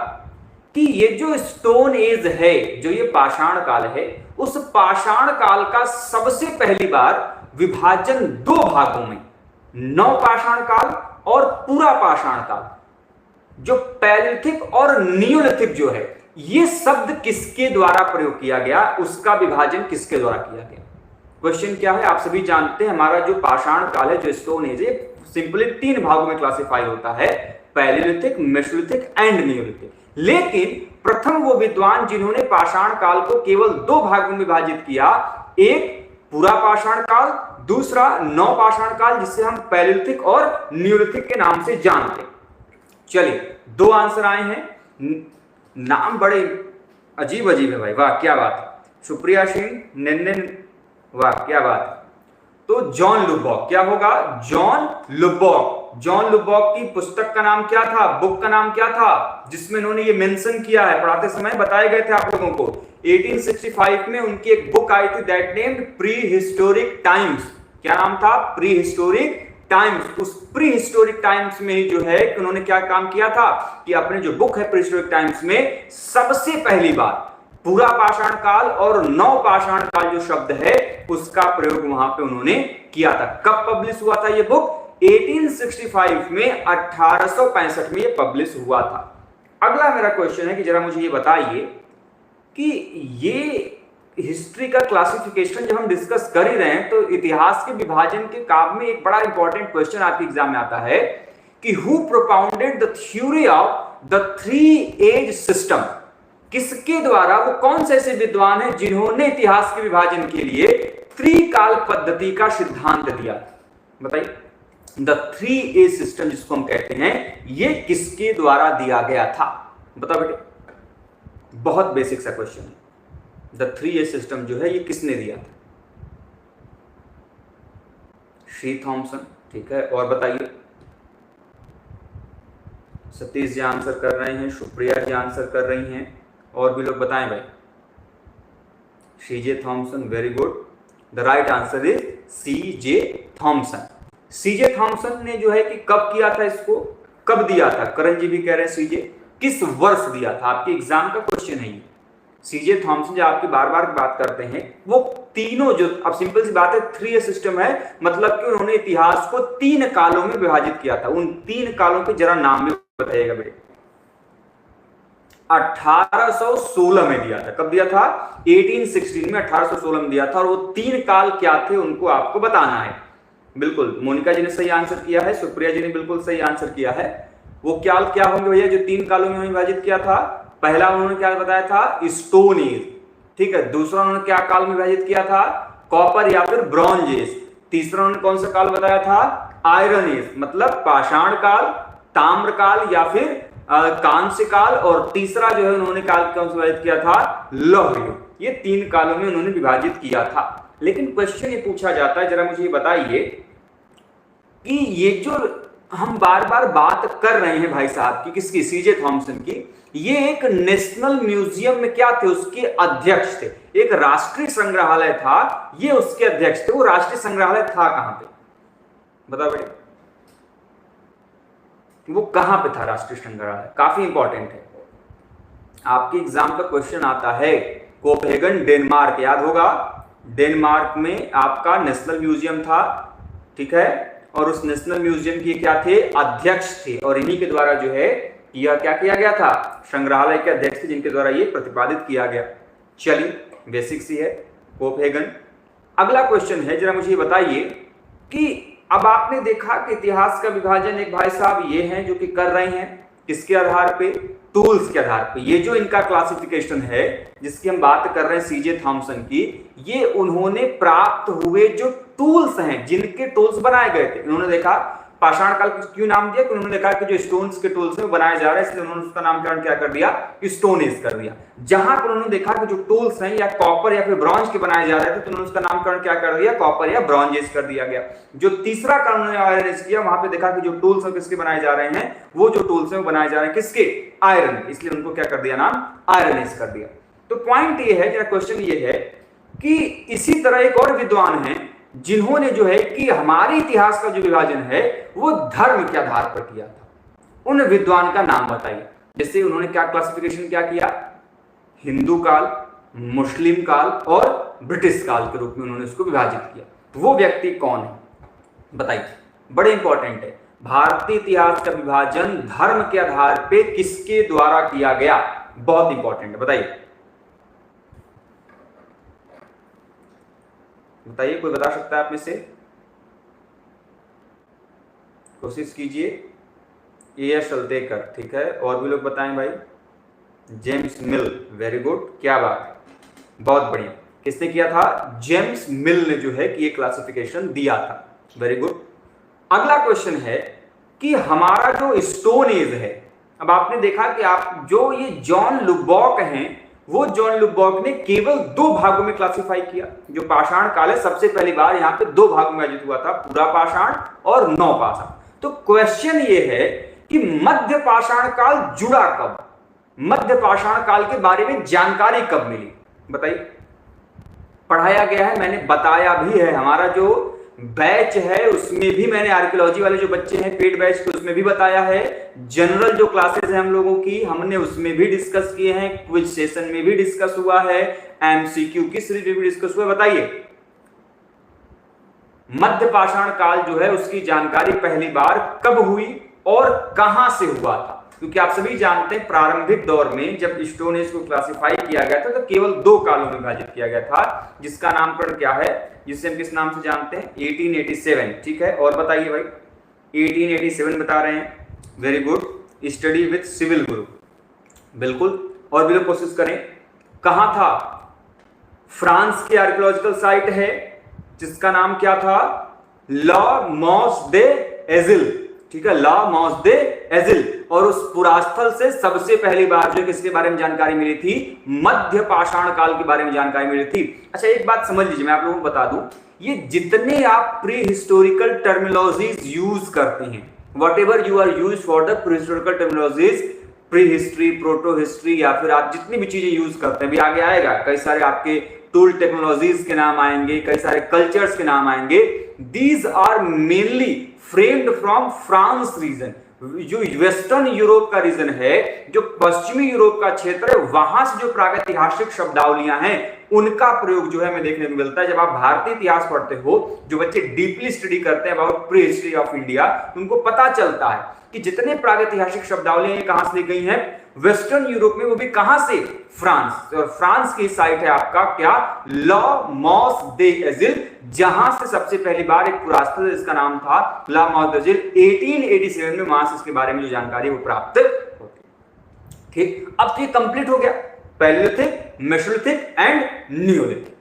कि ये जो स्टोन एज है, जो ये पाषाण काल है, उस पाषाण काल का सबसे पहली बार विभाजन 2 भागों में, नव पाषाण काल और पूरा पाषाण काल, जो पैलिथिक और नियोलिथिक जो है, ये शब्द किसके द्वारा प्रयोग किया गया, उसका विभाजन किसके द्वारा किया गया? क्वेश्चन क्या है? आप सभी जानते हैं हमारा जो पाषाण काल है, जो स्टोन एज है, सिंपली 3 भागों में क्लासिफाई होता है, पैलिथिक, मेसोलिथिक एंड नियोलिथिक। लेकिन प्रथम वो विद्वान जिन्होंने पाषाण काल को केवल 2 भागों में विभाजित किया, एक पूरा पाषाण काल, दूसरा नव पाषाण काल, जिसे हम पैलिथिक और नियोलिथिक के नाम से जानते हैं। चलिए, 2 आंसर आए हैं। नाम बड़े अजीब अजीब है भाई, वाह क्या बात है। सुप्रिया सिंह, निन्ने, वाह क्या बात है। तो जॉन लुबॉक, क्या होगा? John Lubbock. जॉन लुबॉक की पुस्तक का नाम क्या था, बुक का नाम क्या था, जिसमें उन्होंने ये मेंशन किया है, पढ़ाते समय बताए गए थे आप लोगों को। 1865 में उनकी एक बुक आई थी, that named pre historic times. क्या नाम था? Pre historic times. उस प्री हिस्टोरिक टाइम्स में ही जो है कि उन्होंने क्या काम किया था कि अपने जो बुक है प्री हिस्टोरिक टाइम्स में सबसे पहली बार पूरा पाषाण काल और नव पाषाण काल जो शब्द है उसका प्रयोग वहां पे उन्होंने किया था। कब पब्लिश हुआ था ये बुक? 1865 में, 1865 में ये पब्लिश हुआ था। अगला मेरा क्वेश्चन है कि जरा मुझे ये बताइए कि ये हिस्ट्री का क्लासिफिकेशन जब हम डिस्कस कर ही रहे हैं, तो इतिहास के विभाजन के काम में एक बड़ा इंपॉर्टेंट क्वेश्चन आपके एग्जाम में आता है कि who propounded the theory of the 3 age system. किसके द्वारा, वो कौन से ऐसे विद्वान हैं जिन्होंने इतिहास के विभाजन के लिए त्रिकाल पद्धति का सिद्धांत दिया? बताइए। द 3 एज सिस्टम जिसको हम कहते हैं, ये किसके द्वारा दिया गया था? बताओ बेटे, बहुत बेसिक सा क्वेश्चन है। द 3 एज सिस्टम जो है ये किसने दिया था? सी थॉमसन, ठीक है, और बताइए। सतीश जी आंसर कर रहे हैं, सुप्रिया जी आंसर कर रही हैं, और भी लोग बताएं भाई। CJ Thomson, very good. The right answer is CJ Thomson. CJ Thomson ने जो है कि कब किया था इसको, कब दिया था? करण जी भी कह रहे हैं सीजे, किस वर्ष दिया था? आपके एग्जाम का क्वेश्चन है ये। सीजे थॉमसन जो आपकी बार बार बात करते हैं, वो तीनों जो, अब सिंपल सी बात है, 3 एज सिस्टम है, मतलब कि उन्होंने इतिहास को 3 कालों में विभाजित किया था। उन 3 कालों के जरा नाम में बताइएगा बेटे। 1816 में दिया था। कब दिया था? 1816 में 1816 में दिया था। और वो 3 काल क्या थे उनको आपको बताना है। बिल्कुल, मोनिका जी ने सही आंसर किया है, सुप्रिया जी ने बिल्कुल सही आंसर किया है। वो क्या होंगे भैया जो 3 कालों में विभाजित किया था? पहला उन्होंने क्या बताया था? स्टोन एज, ठीक है। दूसरा उन्होंने क्या काल में विभाजित किया था? कॉपर या फिर ब्रॉन्ज एज। तीसरा उन्होंने कौन सा काल बताया था? आयरन एज, मतलब पाषाण काल, ताम्र काल या फिर कांस्य काल। और तीसरा जो है उन्होंने काल कौन सा विभाजित किया था? लौह युग। ये 3 कालों में उन्होंने विभाजित किया था। लेकिन क्वेश्चन ये पूछा जाता है, जरा मुझे ये बताइए कि ये जो हम बार बार बात कर रहे हैं भाई साहब की, किसकी? सीजे थॉमसन की। ये एक नेशनल म्यूजियम में क्या थे? उसके अध्यक्ष थे। एक राष्ट्रीय संग्रहालय था, ये उसके अध्यक्ष थे। वो राष्ट्रीय संग्रहालय था कहां पे? बताओ बेटे, वो कहां पे था राष्ट्रीय संग्रहालय? काफी इंपॉर्टेंट है, आपके एग्जाम का क्वेश्चन आता है। कोपेनहेगन, डेनमार्क, याद होगा। डेनमार्क में आपका नेशनल म्यूजियम था, ठीक है। और उस नेशनल म्यूजियम के क्या थे? अध्यक्ष थे। और इन्हीं के द्वारा जो है यह क्या किया गया था? संग्रहालय के अध्यक्ष थे, जिनके द्वारा यह प्रतिपादित किया गया। चलिए, बेसिक सी है, कोपेनहेगन। अगला क्वेश्चन है, जरा मुझे बताइए कि अब आपने देखा कि इतिहास का विभाजन एक भाई साहब ये हैं जो कि कर रहे हैं, किसके आधार पे? टूल्स के आधार पे। ये जो इनका क्लासिफिकेशन है जिसकी हम बात कर रहे हैं सीजे थॉमसन की, ये उन्होंने प्राप्त हुए जो टूल्स हैं, जिनके टूल्स बनाए गए थे। उन्होंने देखा पाषाण काल क्यों नाम दिया? कि उन्होंने देखा कि जो स्टोन्स के टूल्स हैं वो बनाए जा रहे हैं, इसलिए उन्होंने उसका नामकरण क्या कर दिया? स्टोन एज कर दिया। जहां पर उन्होंने देखा कि जो टूल्स हैं या कॉपर या फिर ब्रॉन्ज के बनाए जा रहे थे, तो उन्होंने उसका नामकरण क्या कर दिया? कॉपर या ब्रॉन्ज एज कर दिया गया। जो तीसरा काम उन्होंने आयरन एज किया, वहां पे देखा कि जो टूल्स हैं किसके बनाए जा रहे हैं? वो जो टूल्स हैं वो बनाए जा रहे हैं किसके? आयरन, इसलिए उनको क्या कर दिया? नाम आयरन एज कर दिया। तो पॉइंट ये है, जरा क्वेश्चन ये है कि इसी तरह एक और विद्वान है जिन्होंने जो है कि हमारे इतिहास का जो विभाजन है वो धर्म के आधार पर किया था। उन विद्वान का नाम बताइए। जैसे उन्होंने क्या क्लासिफिकेशन क्या किया? हिंदू काल, मुस्लिम काल और ब्रिटिश काल के रूप में उन्होंने उसको विभाजित किया। वो व्यक्ति कौन है बताइए? बड़े इंपॉर्टेंट है। भारतीय इतिहास का विभाजन धर्म के आधार पे किसके द्वारा किया गया? बहुत इंपॉर्टेंट है, बताइए बताइए, कोई बता सकता है आप में से? कोशिश कीजिए। ए.एस. शल्तेकर, ठीक है। और भी लोग बताएं भाई। जेम्स मिल, वेरी गुड, क्या बात है, बहुत बढ़िया। किसने किया था? जेम्स मिल ने जो है कि ये क्लासिफिकेशन दिया था, वेरी गुड। अगला क्वेश्चन है कि हमारा जो स्टोन एज है, अब आपने देखा कि आप जो ये जॉन लुबॉक हैं, वो जॉन लुबॉक ने केवल 2 भागों में क्लासिफाई किया। जो पाषाण काल है, सबसे पहली बार यहाँ पे 2 भागों में विभाजित हुआ था, पूरा पाषाण और नवपाषाण। तो क्वेश्चन ये है कि मध्य पाषाण काल जुड़ा कब? मध्य पाषाण काल के बारे में जानकारी कब मिली? बताइए। पढ़ाया गया है, मैंने बताया भी है। हमारा जो बैच है उसमें भी मैंने आर्कियोलॉजी वाले जो बच्चे हैं पेड बैच के, उसमें भी बताया है। जनरल जो क्लासेस हैं हम लोगों की, हमने उसमें भी डिस्कस किए हैं, क्विज सेशन में भी डिस्कस हुआ है, एमसीक्यू की सीरीज में भी डिस्कस हुआ है। बताइए, मध्य पाषाण काल जो है उसकी जानकारी पहली बार कब हुई और कहां से हुआ था? क्योंकि आप सभी जानते हैं प्रारंभिक दौर में जब स्टोन एज को क्लासिफाई किया गया था तो केवल 2 कालों में विभाजित किया गया था, जिसका नामकरण क्या है, जिसे हम किस नाम से जानते हैं? 1887, ठीक है। और बताइए भाई, 1887 बता रहे हैं, very good. Study with Civil Guru, बिल्कुल। और भी लोग कोशिश करें। कहां था? फ्रांस की आर्कियोलॉजिकल साइट है जिसका नाम क्या था? ला मॉस दे एजिल, ठीक है, ला मॉस दे एजिल। और उस पुरास्थल से सबसे पहली बार जो किसके बारे में जानकारी मिली थी? मध्य पाषाण काल के बारे में जानकारी मिली थी। अच्छा, एक बात समझ लीजिए, मैं आप लोगों को बता दूं, ये जितने आप प्री हिस्टोरिकल टर्मिनोलॉजीज यूज करते हैं, what ever you are use for the pre historical terminologies, pre history, proto history, या फिर आप जितनी भी चीजें यूज करते हैं, भी आगे आएगा, कई सारे आपके टूल टेक्नोलॉजीज के नाम आएंगे, कई सारे कल्चर्स के नाम आएंगे। These are mainly framed from France region. जो वेस्टर्न यूरोप का रीजन है, जो पश्चिमी यूरोप का क्षेत्र है, वहां से जो प्रागैतिहासिक शब्दावलियां हैं उनका प्रयोग जो है हमें देखने को मिलता है। जब आप भारतीय इतिहास पढ़ते हो, जो बच्चे डीपली स्टडी करते हैं about pre history of India, उनको पता चलता है कि जितने प्रागैतिहासिक शब्दावलियां कहां से ली गई हैं, वेस्टर्न यूरोप में, वो भी कहां से, फ्रांस। और फ्रांस की साइट है आपका क्या, ला मॉस दे एजिल, जहां से सबसे पहली बार एक पुरातत्व जिसका नाम था ला मॉस दे एजिल 1887 में वहां से इसके बारे में जो जानकारी वो प्राप्त होती। ठीक, अब तो ये कंप्लीट हो गया, पैलियोलिथिक, मेसोलिथिक एंड नियोलिथिक।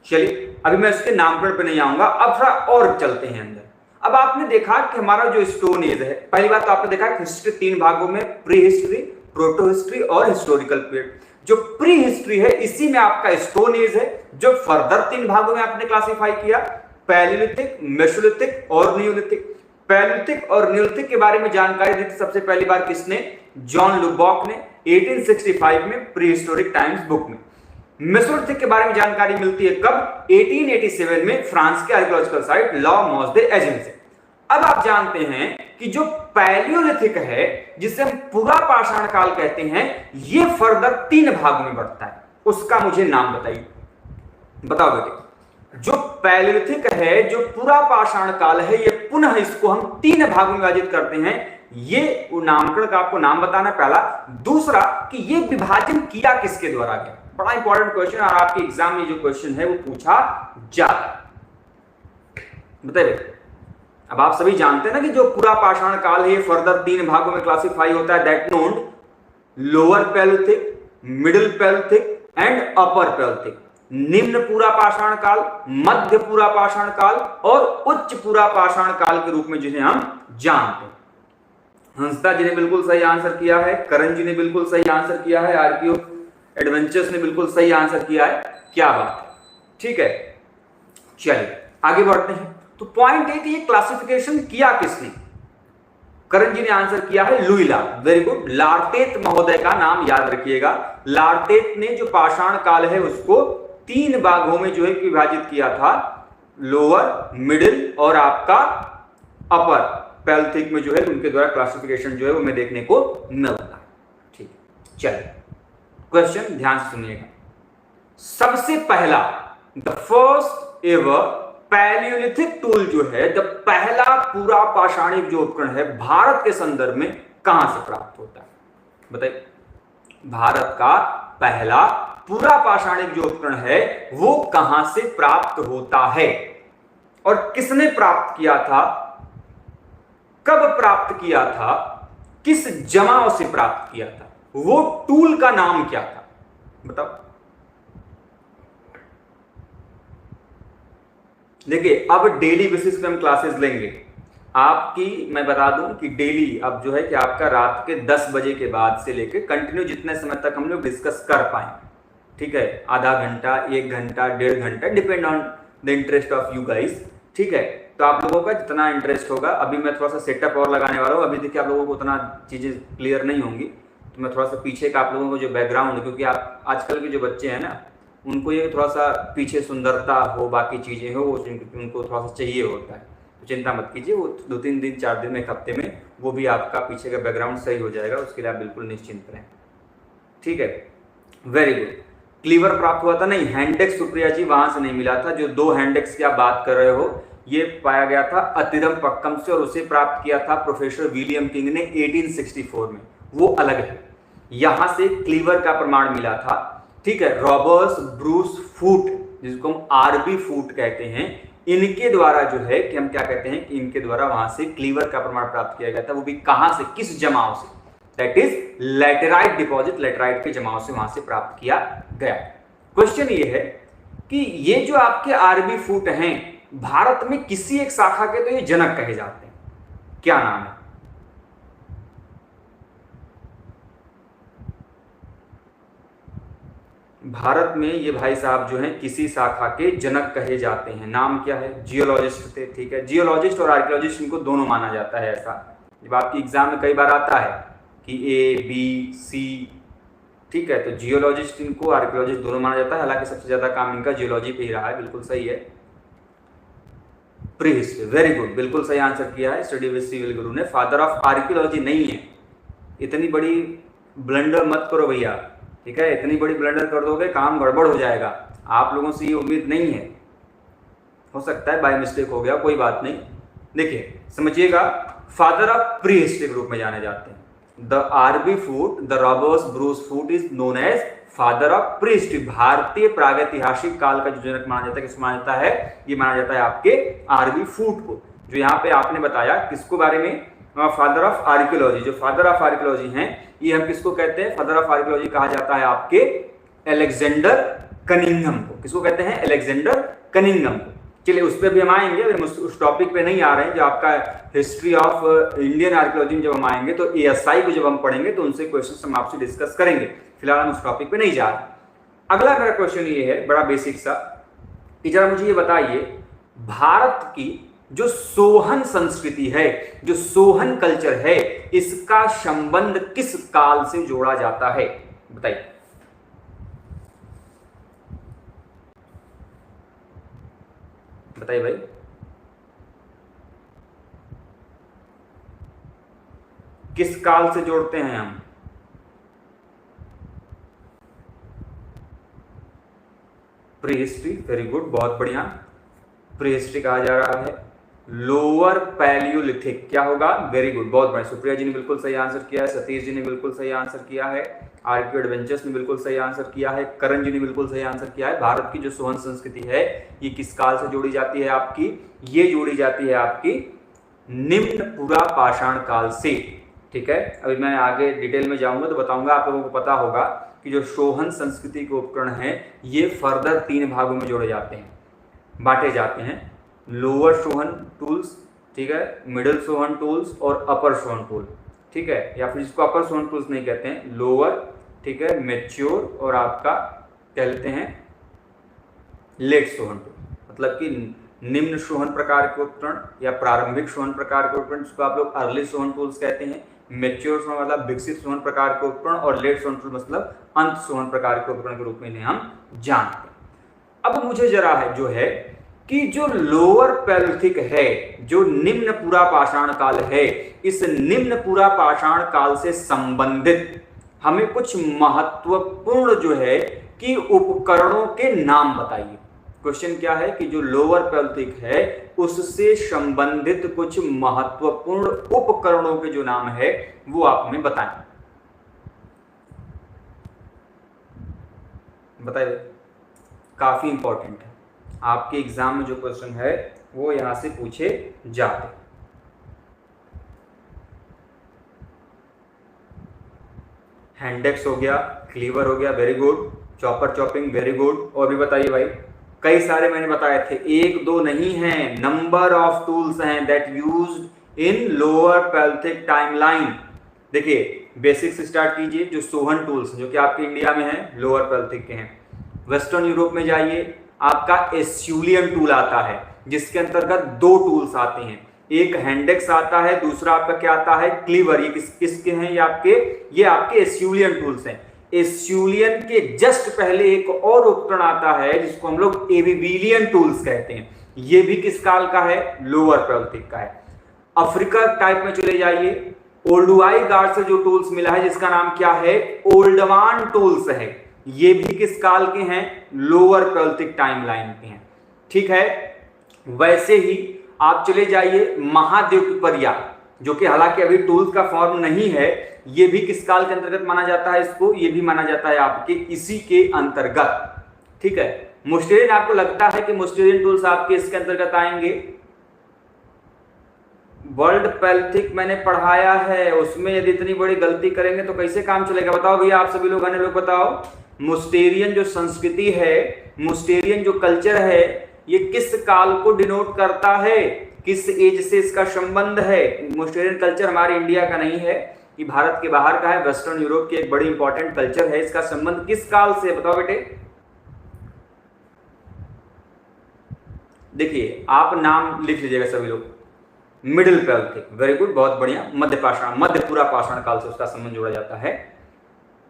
चलिए अभी मैं इसके नामकरण पे नहीं आऊंगा, अब थोड़ा और चलते हैं अंदर। अब आपने देखा कि हमारा जो स्टोन एज है, पहली बात तो आपने देखा हिस्ट्री 3 भागों में, प्री हिस्ट्री, प्रोटो हिस्ट्री और हिस्टोरिकल पीरियड। जो प्री हिस्ट्री है इसी में आपका स्टोन एज है, जो फर्दर 3 भागों में आपने क्लासिफाई किया, पैलियोलिथिक, मेसोलिथिक और नियोलिथिक। पैलियोलिथिक और नियोलिथिक के बारे में जानकारी दी थी सबसे पहली बार किसने, जॉन लुबॉक ने 1865 में प्री हिस्टोरिक टाइम्स बुक में। मेसोलिथिक के बारे में जानकारी मिलती है कब, 1887 में फ्रांस के आर्कियोलॉजिकल साइट ला मॉस दे एजिल से। अब आप जानते हैं कि जो पैलियोलिथिक है, जिसे हम पूरा पाषाण काल कहते हैं, ये फर्दर 3 भागों में बढ़ता है, उसका मुझे नाम बताइए, बताओ बेटे। जो पैलियोलिथिक है, जो पूरा पाषाण काल है, ये पुनः इसको हम 3 भागों में विभाजित करते हैं। ये नामकरण का आपको नाम बताना पहला। दूसरा कि ये विभाजन किया किसके द्वारा गया, बड़ा इंपॉर्टेंट क्वेश्चन, और आपके एग्जाम में जो क्वेश्चन है वो पूछा जाता है। बताइए, अब आप सभी जानते हैं ना कि जो पूरा पाषाण काल है ये फर्दर 3 भागों में क्लासिफाई होता है, that known lower Palaeolithic, middle Palaeolithic and upper Palaeolithic. निम्न पूरा पाषाण काल, मध्य पूरा पाषाण काल और उच्च पूरा पाषाण काल के रूप में जिन्हें हम जानते हैं। हंसदा जी ने बिल्कुल सही आंसर किया है, करण जी ने बिल्कुल सही आंसर किया है, आरपीओ एडवेंचर्स ने बिल्कुल सही आंसर किया है। क्या बात है, ठीक है। चलिए आगे बढ़ते हैं। तो पॉइंट है कि ये क्लासिफिकेशन किया किसने, करण जी ने आंसर किया है लुइला, वेरी गुड। लार्टेट महोदय का नाम याद रखिएगा। लार्टेट ने जो पाषाण काल है उसको 3 भागों में जो है विभाजित किया था, लोअर, मिडिल और आपका अपर पैलियोलिथिक में जो है उनके द्वारा क्लासिफिकेशन जो है वो हमें देखने को मिलता है। ठीक, चलिए क्वेश्चन ध्यान से सुनिएगा। सबसे पहला, the first ever Palaeolithic tool जो है, द पहला पूरा पाषाणिक जो उपकरण है भारत के संदर्भ में कहां से प्राप्त होता है, बताइए। भारत का पहला पूरा पाषाणिक जो उपकरण है वो कहां से प्राप्त होता है और किसने प्राप्त किया था, कब प्राप्त किया था, किस जमाव से प्राप्त किया था, वो टूल का नाम क्या था, बताओ। देखिए अब डेली बेसिस पे हम क्लासेस लेंगे आपकी। मैं बता दूं कि डेली अब जो है कि आपका रात के 10 बजे के बाद से लेकर कंटिन्यू जितने समय तक हम लोग डिस्कस कर पाए, ठीक है, आधा घंटा, 1 घंटा, 1.5 घंटा, depend on the interest of you guys, ठीक है। तो आप लोगों का जितना इंटरेस्ट होगा, अभी मैं थोड़ा सा सेटअप और लगाने वाला हूँ। अभी देखिए आप लोगों को उतना चीज़ें क्लियर नहीं होंगी, तो मैं थोड़ा सा पीछे का आप लोगों को जो बैकग्राउंड है, क्योंकि आप आजकल के जो बच्चे हैं ना, उनको ये थोड़ा सा पीछे सुंदरता हो, बाकी चीज़ें हो, उनको थोड़ा सा चाहिए होता है। तो चिंता मत कीजिए, वो 2-3 दिन, 4 दिन में, 1 हफ्ते में वो भी आपका पीछे का बैकग्राउंड सही हो जाएगा, उसके लिए आप बिल्कुल निश्चिंत रहें, ठीक है। Very good. क्लीवर प्राप्त हुआ था, नहीं, हैंडेक्स सुप्रिया जी वहां से नहीं मिला था। जो 2 हैंडेक्स की आप बात कर रहे हो ये पाया गया था अतिरम पक्कम से, और उसे प्राप्त किया था प्रोफेसर विलियम किंग ने 1864 में, वो अलग है। यहां से क्लीवर का प्रमाण मिला था, ठीक है। रॉबर्ट ब्रूस फूट, जिसको हम आरबी फूट कहते हैं, इनके द्वारा जो है कि हम क्या कहते हैं कि इनके द्वारा वहां से क्लीवर का प्रमाण प्राप्त किया गया था। वो भी कहां से, किस जमाव से, that is laterite deposit, laterite के जमाव से वहां से प्राप्त किया गया। क्वेश्चन ये है कि ये जो आपके आरबी फूट हैं भारत में किसी एक शाखा के तो ये जनक कहे जाते हैं, क्या नाम है, भारत में ये भाई साहब जो हैं किसी शाखा के जनक कहे जाते हैं, नाम क्या है, जियोलॉजिस्ट थे, ठीक है। जियोलॉजिस्ट और आर्कियोलॉजिस्ट इनको दोनों माना जाता है। ऐसा जब आपकी एग्जाम में कई बार आता है कि A, B, C, ठीक है, तो जियोलॉजिस्ट इनको, आर्कियोलॉजिस्ट दोनों माना जाता है। हालांकि सबसे ज्यादा काम इनका जियोलॉजी पे ही रहा है, बिल्कुल सही है। प्री हिस्ट्री, वेरी गुड, बिल्कुल सही आंसर किया है स्टडी विद सिविल गुरु ने। फादर ऑफ आर्कियोलॉजी नहीं है, इतनी बड़ी ब्लंडर मत करो भैया, ठीक है। इतनी बड़ी ब्लंडर कर दोगे काम गड़बड़ हो जाएगा, आप लोगों से ये उम्मीद नहीं है। हो सकता है बाय मिस्टेक हो गया, कोई बात नहीं। देखिए समझिएगा, father of prehistory group में जाने जाते हैं। The RB Foote, the Robert Bruce Foote is known as father of prehistory. भारतीय प्रागैतिहासिक काल का जो जनक माना जाता है, किसको माना जाता है? ये माना जाता है आपके आरबी फूट को। जो यहाँ पे आपने बताया किसको बारे में, फादर ऑफ आर्कियोलॉजी। जो फादर ऑफ आर्कियोलॉजी हैं, ये हम किसको कहते हैं? फादर ऑफ आर्कियोलॉजी कहा जाता है आपके अलेक्जेंडर कनिंघम को। किसको कहते हैं? अलेक्जेंडर कनिंघम को। चलिए उस पर भी हम आएंगे, उस टॉपिक पे नहीं आ रहे हैं। जो आपका हिस्ट्री ऑफ इंडियन आर्कियोलॉजी में जब हम आएंगे तो एएसआई को जब हम पढ़ेंगे तो उनसे क्वेश्चन हम आपसे डिस्कस करेंगे। फिलहाल हम उस टॉपिक पे नहीं जा रहे। अगला मेरा क्वेश्चन ये है, बड़ा बेसिक सा, कि जरा मुझे ये बताइए, भारत की जो सोहन संस्कृति है, जो सोहन कल्चर है, इसका संबंध किस काल से जोड़ा जाता है? बताइए। बताइए भाई। किस काल से जोड़ते हैं हम? प्रीहिस्ट्री, वेरी गुड, बहुत बढ़िया। प्रीहिस्ट्री कहा जा रहा है। लोअर पैलियोलिथिक क्या होगा? वेरी गुड, बहुत बढ़िया। सुप्रिया जी ने बिल्कुल सही आंसर किया है, सतीश जी ने बिल्कुल सही आंसर किया है, आरक्यू एडवेंचर्स ने बिल्कुल सही आंसर किया है, करण जी ने बिल्कुल सही आंसर किया है। भारत की जो सोहन संस्कृति है ये किस काल से जोड़ी जाती है आपकी? ये जोड़ी जाती है आपकी निम्न पुरा पाषाण काल से। ठीक है, अभी मैं आगे डिटेल में जाऊंगा तो बताऊंगा, आप लोगों को पता होगा कि जो सोहन संस्कृति के उपकरण हैं ये फर्दर 3 भागों में जोड़े जाते हैं, बांटे जाते हैं। लोअर सोहन टूल्स, ठीक है, मिडिल सोहन टूल्स और अपर सोहन टूल। ठीक है, या फिर जिसको अपर सोहन टूल्स नहीं कहते हैं, लोअर, ठीक है, मैच्योर और आपका कहते हैं लेट सोहन टूल। मतलब कि निम्न सोहन प्रकार के उपकरण या प्रारंभिक सोहन प्रकार के उपकरण, जिसको आप लोग अर्ली सोहन टूल्स कहते हैं। मैच्योर सोहन मतलब विकसित सोहन प्रकार के उपकरण, और लेट सोहन टूल मतलब अंत सोहन प्रकार के उपकरण के रूप में इन्हें हम जानते हैं। अब मुझे जरा है जो है कि जो लोअर पैलियोलिथिक है, जो निम्न पुरा पाषाण काल है, इस निम्न पुरा पाषाण काल से संबंधित हमें कुछ महत्वपूर्ण जो है कि उपकरणों के नाम बताइए। क्वेश्चन क्या है कि जो लोअर पैलियोलिथिक है उससे संबंधित कुछ महत्वपूर्ण उपकरणों के जो नाम है वो आप हमें बताएं। बताइए, काफी इंपॉर्टेंट है, आपके एग्जाम में जो क्वेश्चन है वो यहां से पूछे जाते। हैंडेक्स हो गया, क्लीवर हो गया, very good, chopper chopping, very good. और भी बताइए भाई, कई सारे मैंने बताए थे, 1-2 नहीं हैं, नंबर ऑफ टूल्स हैं that used in lower Palaeolithic timeline. देखिए बेसिक से स्टार्ट कीजिए। जो सोहन टूल्स जो कि आपके इंडिया में हैं, लोअर पैलियोलिथिक के हैं। वेस्टर्न यूरोप में जाइए, आपका एस्यूलियन टूल आता है जिसके अंतर्गत 2 टूल्स आते हैं, एक हैंडेक्स आता है, दूसरा आपका क्या आता है? क्लीवर। ये किसके हैं? ये आपके एस्यूलियन टूल्स हैं। एस्यूलियन के जस्ट पहले एक और उपकरण आता है जिसको हम लोग एबिबिलियन टूल्स कहते हैं। ये भी किस काल का है? लोअर पैलियोलिथिक का है। अफ्रीका टाइप में चले जाइए, ओल्डुआई गार्ड से जो टूल्स मिला है जिसका नाम क्या है? ओल्डवान टूल्स है। ये भी किस काल के हैं? लोअर पैलियोलिथिक टाइमलाइन के हैं। ठीक है, वैसे ही आप चले जाइए महाद्वीपपर्या, जो कि हालांकि अभी टूल्स का फॉर्म नहीं है, ये भी किस काल के अंतर्गत माना जाता है? इसको ये भी माना जाता है आपके इसी के अंतर्गत। ठीक है, मोस्टेरियन, आपको लगता है कि मोस्टेरियन टूल्स आपके इसके अंतर्गत आएंगे? वर्ल्ड पैलियोलिथिक मैंने पढ़ाया है, उसमें यदि इतनी बड़ी गलती करेंगे तो कैसे काम चलेगा? बताओ भैया, आप सभी लोग बताओ, मोस्टेरियन जो संस्कृति है, मोस्टेरियन जो कल्चर है, ये किस काल को डिनोट करता है? किस एज से इसका संबंध है? मोस्टेरियन कल्चर हमारे इंडिया का नहीं है, ये भारत के बाहर का है, वेस्टर्न यूरोप की एक बड़ी इंपॉर्टेंट कल्चर है। इसका संबंध किस काल से? बताओ बेटे। देखिए आप नाम लिख लीजिएगा सभी लोग। मिडिल पैलियोलिथिक, वेरी गुड, बहुत बढ़िया। मध्य पूरा पाषाण काल से उसका संबंध जोड़ा जाता है।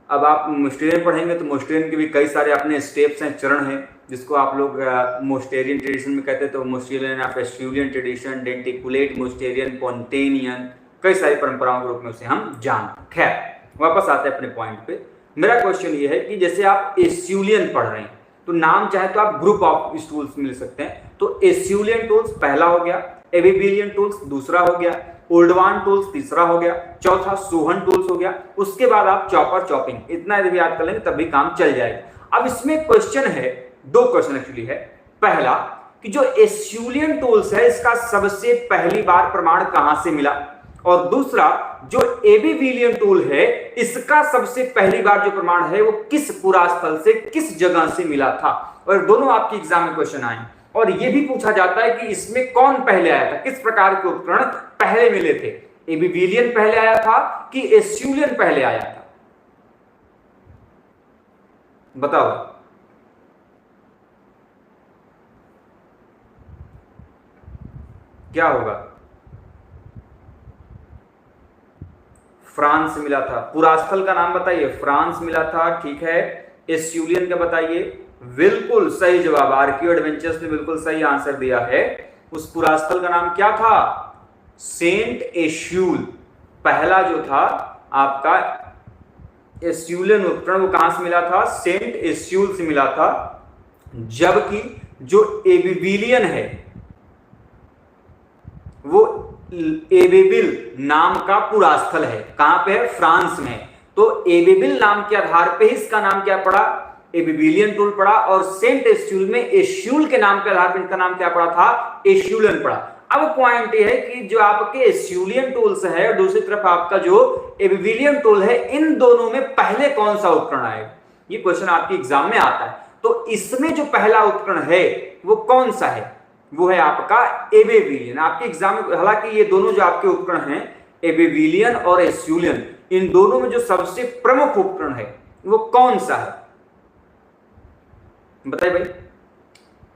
अब आप मोस्टेरियन पढ़ेंगे तो मोस्टेरियन के भी कई सारे अपने स्टेप्स हैं, चरण हैं, जिसको आप लोग मोस्टेरियन ट्रेडिशन में कहते हैं। तो मोस्टेरियन ऑफ एस्ट्यूलियन ट्रेडिशन, डेंटिकुलेट मोस्टेरियन, पोंटेनियन, कई सारी परंपराओं के रूप में उसे हम जानते हैं। खैर वापस आते हैं अपने पॉइंट पे। मेरा क्वेश्चन ये है कि जैसे आप एस्यूलियन पढ़ रहे हैं तो नाम चाहे तो आप ग्रुप ऑफ टूल्स मिल सकते हैं। तो एस्यूलियन टूल्स पहला हो गया, एबिबिलियन टूल्स दूसरा हो गया, ओल्डवान टूल्स तीसरा हो गया, चौथा सोहन टूल्स हो गया, उसके बाद आप चॉपर चॉपिंग, इतना यदि याद कर लेंगे तब भी काम चल जाएगा। अब इसमें क्वेश्चन है, दो क्वेश्चन एक्चुअली है। पहला कि जो एस्यूलियन टूल्स है इसका सबसे पहली बार प्रमाण कहां से मिला, और दूसरा जो एबीविलियन टूल है इसका सबसे पहली बार जो प्रमाण है वो किस पुरास्थल से, किस जगह से मिला था। और दोनों आपके एग्जाम में क्वेश्चन आए। और यह भी पूछा जाता है कि इसमें कौन पहले आया था, किस प्रकार के उपकरण पहले मिले थे, एबीविलियन पहले आया था कि एस्यूलियन पहले आया था। बताओ क्या होगा। फ्रांस मिला था। पुरास्थल का नाम बताइए। फ्रांस मिला था, ठीक है। एस्यूलियन का बताइए। बिल्कुल सही जवाब, आर्कियो एडवेंचर्स ने बिल्कुल सही आंसर दिया है। उस पुरास्थल का नाम क्या था, सेंट एस्यूल। पहला जो था आपका एस्यूलियन उपकरण वो कहां से मिला था, सेंट एस्यूल से मिला था। जबकि जो एबीविलियन है वो एबेबिल नाम का पुरास्थल है। कहां पे है, फ्रांस में। तो एबेबिल नाम के आधार पे इसका नाम क्या पड़ा, एबेबिलियन टूल पड़ा। और सेंट एस्यूल में एस्यूल के नाम के आधार पर इनका नाम क्या पड़ा था, एस्यूलियन पड़ा। अब पॉइंट ये है कि जो आपके एस्यूलियन टूल्स है और दूसरी तरफ आपका जो एबेबिलियन टूल है, इन दोनों में पहले कौन सा उपकरण आएगा, ये क्वेश्चन आपके एग्जाम में आता है। तो इसमें जो पहला उपकरण है वो कौन सा है, वो है आपका एबेबिलियन। आपके एग्जाम में हालांकि ये दोनों जो आपके उपकरण हैं एबेबिलियन और एस्यूलियन, इन दोनों में जो सबसे प्रमुख उपकरण है वो कौन सा है, बताइए भाई।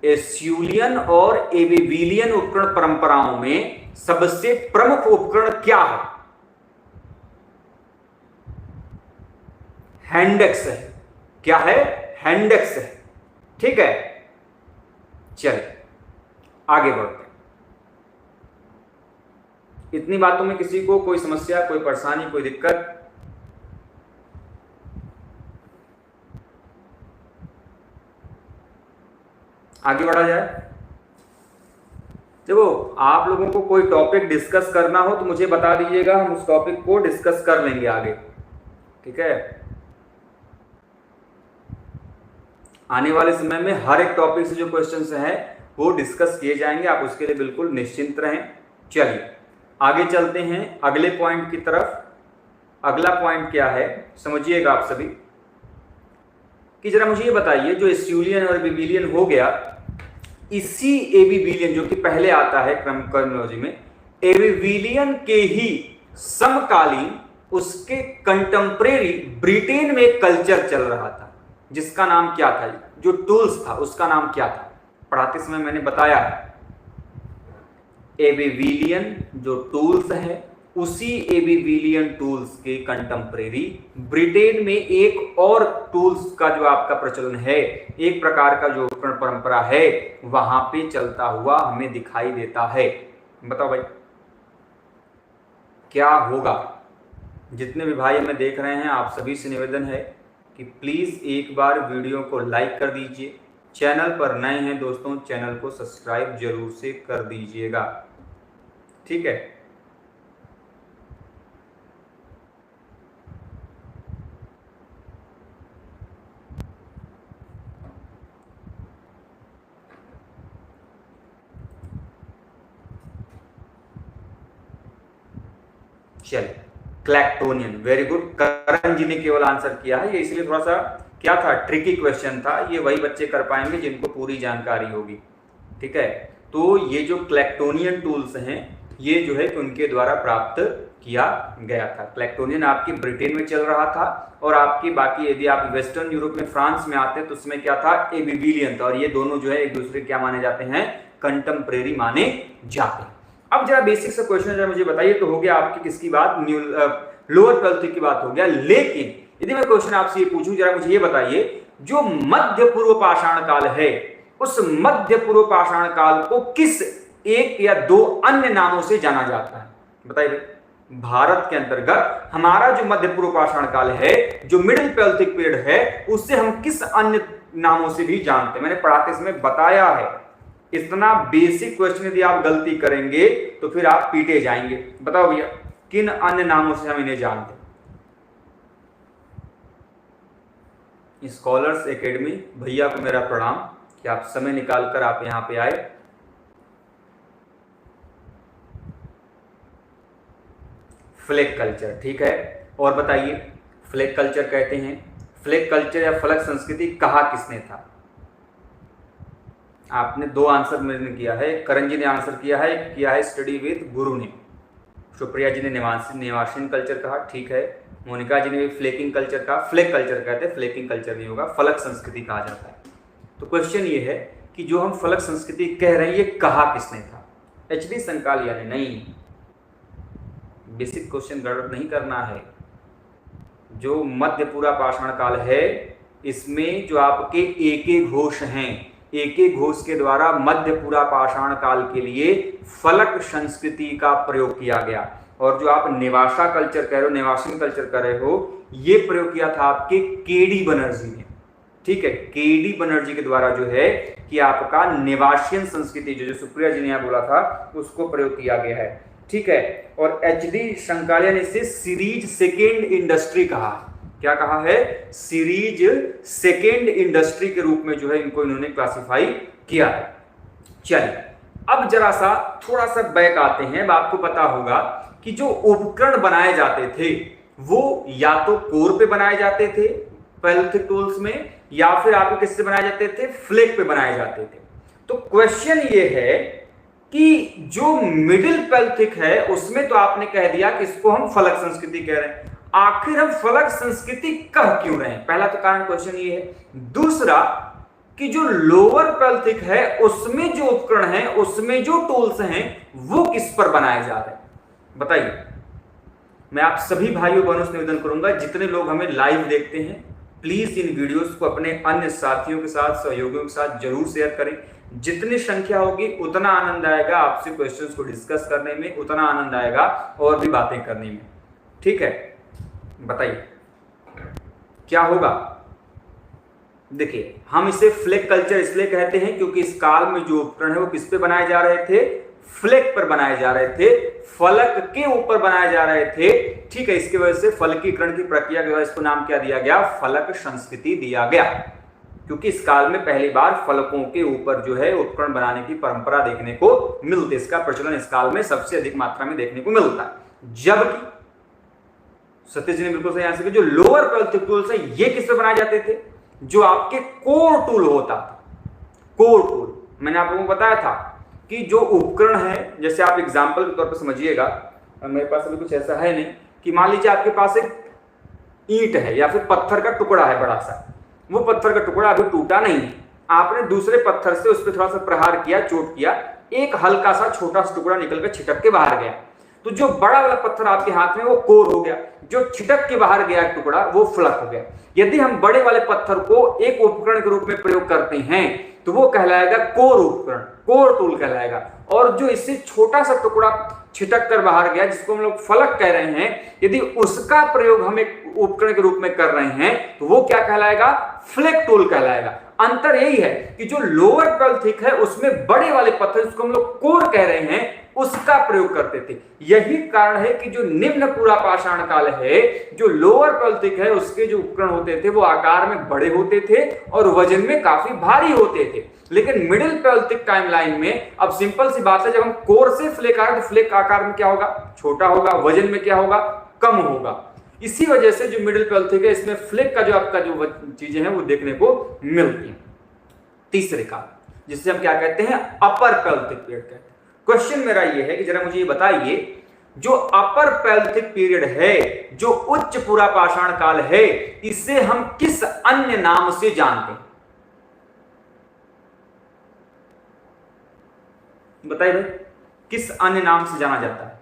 एस्यूलियन और एबेबिलियन उपकरण परंपराओं में सबसे प्रमुख उपकरण क्या है, हैंडेक्स है। क्या है, हैंडेक्स है, ठीक है। चलिए आगे बढ़ते हैं। इतनी बातों में किसी को कोई समस्या, कोई परेशानी, कोई दिक्कत? आगे बढ़ा जाए। देखो, आप लोगों को कोई टॉपिक डिस्कस करना हो तो मुझे बता दीजिएगा, हम उस टॉपिक को डिस्कस कर लेंगे आगे, ठीक है। आने वाले समय में हर एक टॉपिक से जो क्वेश्चंस हैं वो डिस्कस किए जाएंगे, आप उसके लिए बिल्कुल निश्चिंत रहें। चलिए आगे चलते हैं अगले पॉइंट की तरफ। अगला पॉइंट क्या है समझिएगा आप सभी, कि जरा मुझे ये बताइए, जो एस्यूलियन और एबेबिलियन हो गया, इसी एबेबिलियन जो कि पहले आता है क्रमोलॉजी में, एबेबिलियन के ही समकालीन उसके कंटेम्परेरी ब्रिटेन में एक कल्चर चल रहा था, जिसका नाम क्या था, जो टूल्स था उसका नाम क्या था। पढ़ाते समय मैंने बताया एबेबिलियन जो टूल्स है, उसी एबेबिलियन टूल्स के कंटेम्परेरी ब्रिटेन में एक और टूल्स का जो आपका प्रचलन है, एक प्रकार का जो उपकरण परंपरा है, वहां पे चलता हुआ हमें दिखाई देता है। बताओ भाई क्या होगा। जितने भी भाई हमें देख रहे हैं, आप सभी से निवेदन है कि प्लीज एक बार वीडियो को लाइक कर दीजिए। चैनल पर नए हैं दोस्तों, चैनल को सब्सक्राइब जरूर से कर दीजिएगा, ठीक है। चलिए, क्लैक्टोनियन, वेरी गुड। करण जी ने केवल आंसर किया है, ये इसलिए थोड़ा सा क्या था, ट्रिकी क्वेश्चन था। ये वही बच्चे कर पाएंगे जिनको पूरी जानकारी होगी, ठीक है। तो ये जो क्लैक्टोनियन टूल्स हैं, ये जो है कि उनके द्वारा प्राप्त किया गया था। क्लैक्टोनियन आपकी ब्रिटेन में चल रहा था, और आपकी बाकी यदि आप वेस्टर्न यूरोप में फ्रांस में आते तो उसमें क्या था, एबेबिलियन था। और ये दोनों जो है एक दूसरे क्या माने जाते हैं, कंटेम्परेरी माने जाते हैं। अब जरा बेसिक सा क्वेश्चन जरा मुझे बताइए, तो हो गया आपकी किसकी बात, लोअर ट्वेल्थ की बात हो गया। लेकिन यदि मैं क्वेश्चन आपसे ये पूछूं, जरा मुझे ये बताइए, जो मध्य पूर्व पाषाण काल है, उस मध्य पूर्व पाषाण काल को किस एक या दो अन्य नामों से जाना जाता है, बताइए। भारत के अंतर्गत हमारा जो मध्य पूर्व पाषाण काल है, जो मिडिल पैलियोलिथिक पीरियड है, उससे हम किस अन्य नामों से भी जानते हैं, मैंने पढ़ाते समय बताया है। इतना बेसिक क्वेश्चन यदि आप गलती करेंगे तो फिर आप पीटे जाएंगे। बताओ भैया किन अन्य नामों से हम इन्हें जानते हैं। स्कॉलर्स एकेडमी भैया को मेरा प्रणाम कि आप समय निकालकर आप यहां पे आए। फ्लैग कल्चर, ठीक है। और बताइए फ्लैग कल्चर कहते हैं, फ्लैग कल्चर या फलक संस्कृति कहा किसने था? आपने दो आंसर मैंने किया है, करण जी ने आंसर किया है स्टडी विद गुरु ने। सुप्रिया जी ने निवासिन कल्चर कहा, ठीक है। मोनिका जी ने भी फ्लेकिंग कल्चर कहा, फ्लैग कल्चर कहते हैं, फ्लेकिंग कल्चर नहीं होगा, फलक संस्कृति कहा जाता है। तो क्वेश्चन ये है कि जो हम फलक संस्कृति कह रहे हैं ये कहा किसने था? एच.डी. संकालिया ने? नहीं, बेसिक क्वेश्चन गड़बड़ नहीं करना है। जो मध्य पूरा पाषाण काल है इसमें जो आपके एक घोष हैं, एक घोष के द्वारा मध्य पूरा पाषाण काल के लिए फलक संस्कृति का प्रयोग किया गया। और जो आप निवासा कल्चर कह रहे हो, निवासिन कल्चर कर रहे हो, ये प्रयोग किया था आपके के.डी. बनर्जी ने, ठीक है। के.डी. बनर्जी के द्वारा जो है कि आपका निवासियन संस्कृति जो सुप्रिया जी ने यहाँ बोला था उसको प्रयोग किया गया है, ठीक है। और एच.डी. संकालिया ने इसे सीरीज सेकेंड इंडस्ट्री कहा। क्या कहा है? सीरीज सेकेंड इंडस्ट्री के रूप में जो है इनको इन्होंने क्लासिफाई किया है। चलिए अब जरा सा थोड़ा सा बैक आते हैं। अब आपको पता होगा कि जो उपकरण बनाए जाते थे वो या तो कोर पे बनाए जाते थे पैलियोलिथिक टूल्स में, या फिर आपके किससे बनाए जाते थे? फ्लैग पे बनाए जाते थे। तो क्वेश्चन ये है कि जो मिडिल पैलियोलिथिक है उसमें तो आपने कह दिया कि इसको हम फलक संस्कृति कह रहे हैं। आखिर हम फलक संस्कृति कह क्यों रहे हैं? पहला तो कारण क्वेश्चन ये है। दूसरा कि जो लोअर पैलियोलिथिक है उसमें जो उपकरण है, उसमें जो टूल्स हैं वो किस पर बनाए जा रहे हैं? बताइए। मैं आप सभी भाइयों बहनों से निवेदन करूंगा, जितने लोग हमें लाइव देखते हैं प्लीज इन वीडियोस को अपने अन्य साथियों के साथ, सहयोगियों के साथ जरूर शेयर करें। जितनी संख्या होगी उतना आनंद आएगा आपसे क्वेश्चंस को डिस्कस करने में, उतना आनंद आएगा और भी बातें करने में, ठीक है। बताइए क्या होगा? देखिए हम इसे फ्लैग कल्चर इसलिए कहते हैं क्योंकि इस काल में जो उपकरण है वो किस पे बनाए जा रहे थे? फ्लैग पर बनाए जा रहे थे, फलक के ऊपर बनाए जा रहे थे, ठीक है। इसकी वजह से फलकीकरण की प्रक्रिया के द्वारा इसको नाम क्या दिया गया? फलक संस्कृति दिया गया, क्योंकि इस काल में पहली बार फलकों के ऊपर जो है उपकरण बनाने की परंपरा देखने को मिलती है। इसका प्रचलन इस काल में सबसे अधिक मात्रा में देखने को मिलता है। जबकि सतीश जी ने बिल्कुल सही आंसर किया, जो लोअर पैलियोलिथिक टूल्स है ये किससे बनाए जाते थे? जो आपके कोर टूल होता था, कोर टूल। मैंने आप लोगों को बताया था कि जो उपकरण है, जैसे आप एग्जांपल के तौर पर समझिएगा, मेरे पास अभी कुछ ऐसा है नहीं कि मान लीजिए आपके पास एक ईंट है या फिर पत्थर का टुकड़ा है बड़ा सा, वो पत्थर का टुकड़ा अभी टूटा नहीं है, आपने दूसरे पत्थर से उस पर थोड़ा सा प्रहार किया, चोट किया, एक हल्का सा छोटा सा टुकड़ा निकलकर छिटक के बाहर गया, तो जो बड़ा वाला पत्थर आपके हाथ में वो कोर हो गया, जो छिटक के बाहर गया टुकड़ा वो फ्लक हो गया। यदि हम बड़े वाले पत्थर को एक उपकरण के रूप में प्रयोग करते हैं तो वो कहलाएगा कोर उपकरण, कोर टूल कहलाएगा। और जो इससे छोटा सा टुकड़ा छिटक कर बाहर गया जिसको हम लोग फलक कह रहे हैं, यदि उसका प्रयोग हम एक उपकरण के रूप में कर रहे हैं तो वो क्या कहलाएगा? फ्लैग टूल कहलाएगा। अंतर यही है कि जो लोअर पैलियोलिथिक है उसमें बड़े वाले पत्थर जिसको हम लोग कोर कह रहे हैं उसका प्रयोग करते थे। यही कारण है कि जो निम्न पूरा पाषाण काल है, जो लोअर पैलियोलिथिक है, उसके जो उपकरण होते थे वो आकार में बड़े होते थे और वजन में काफी भारी होते थे। लेकिन मिडिल पैलियोलिथिक टाइमलाइन में अब सिंपल सी बात है, जब हम कोर से फ्लैग आ रहे तो फ्लैग का आकार में क्या होगा? छोटा होगा, वजन में क्या होगा? कम होगा। इसी वजह से जो मिडिल पैलियोलिथिक है इसमें फ्लैग का जो आपका जो चीजें हैं वो देखने को मिलती है। तीसरे काल जिसे हम क्या कहते हैं? अपर पैलियोलिथिक पीरियड कहते हैं। क्वेश्चन मेरा ये है कि जरा मुझे ये बताइए, जो अपर पैलियोलिथिक पीरियड है, जो उच्च पूरा पाषाण काल है, इसे हम किस अन्य नाम से जानते हैं? बताइए भाई, किस अन्य नाम से जाना जाता है?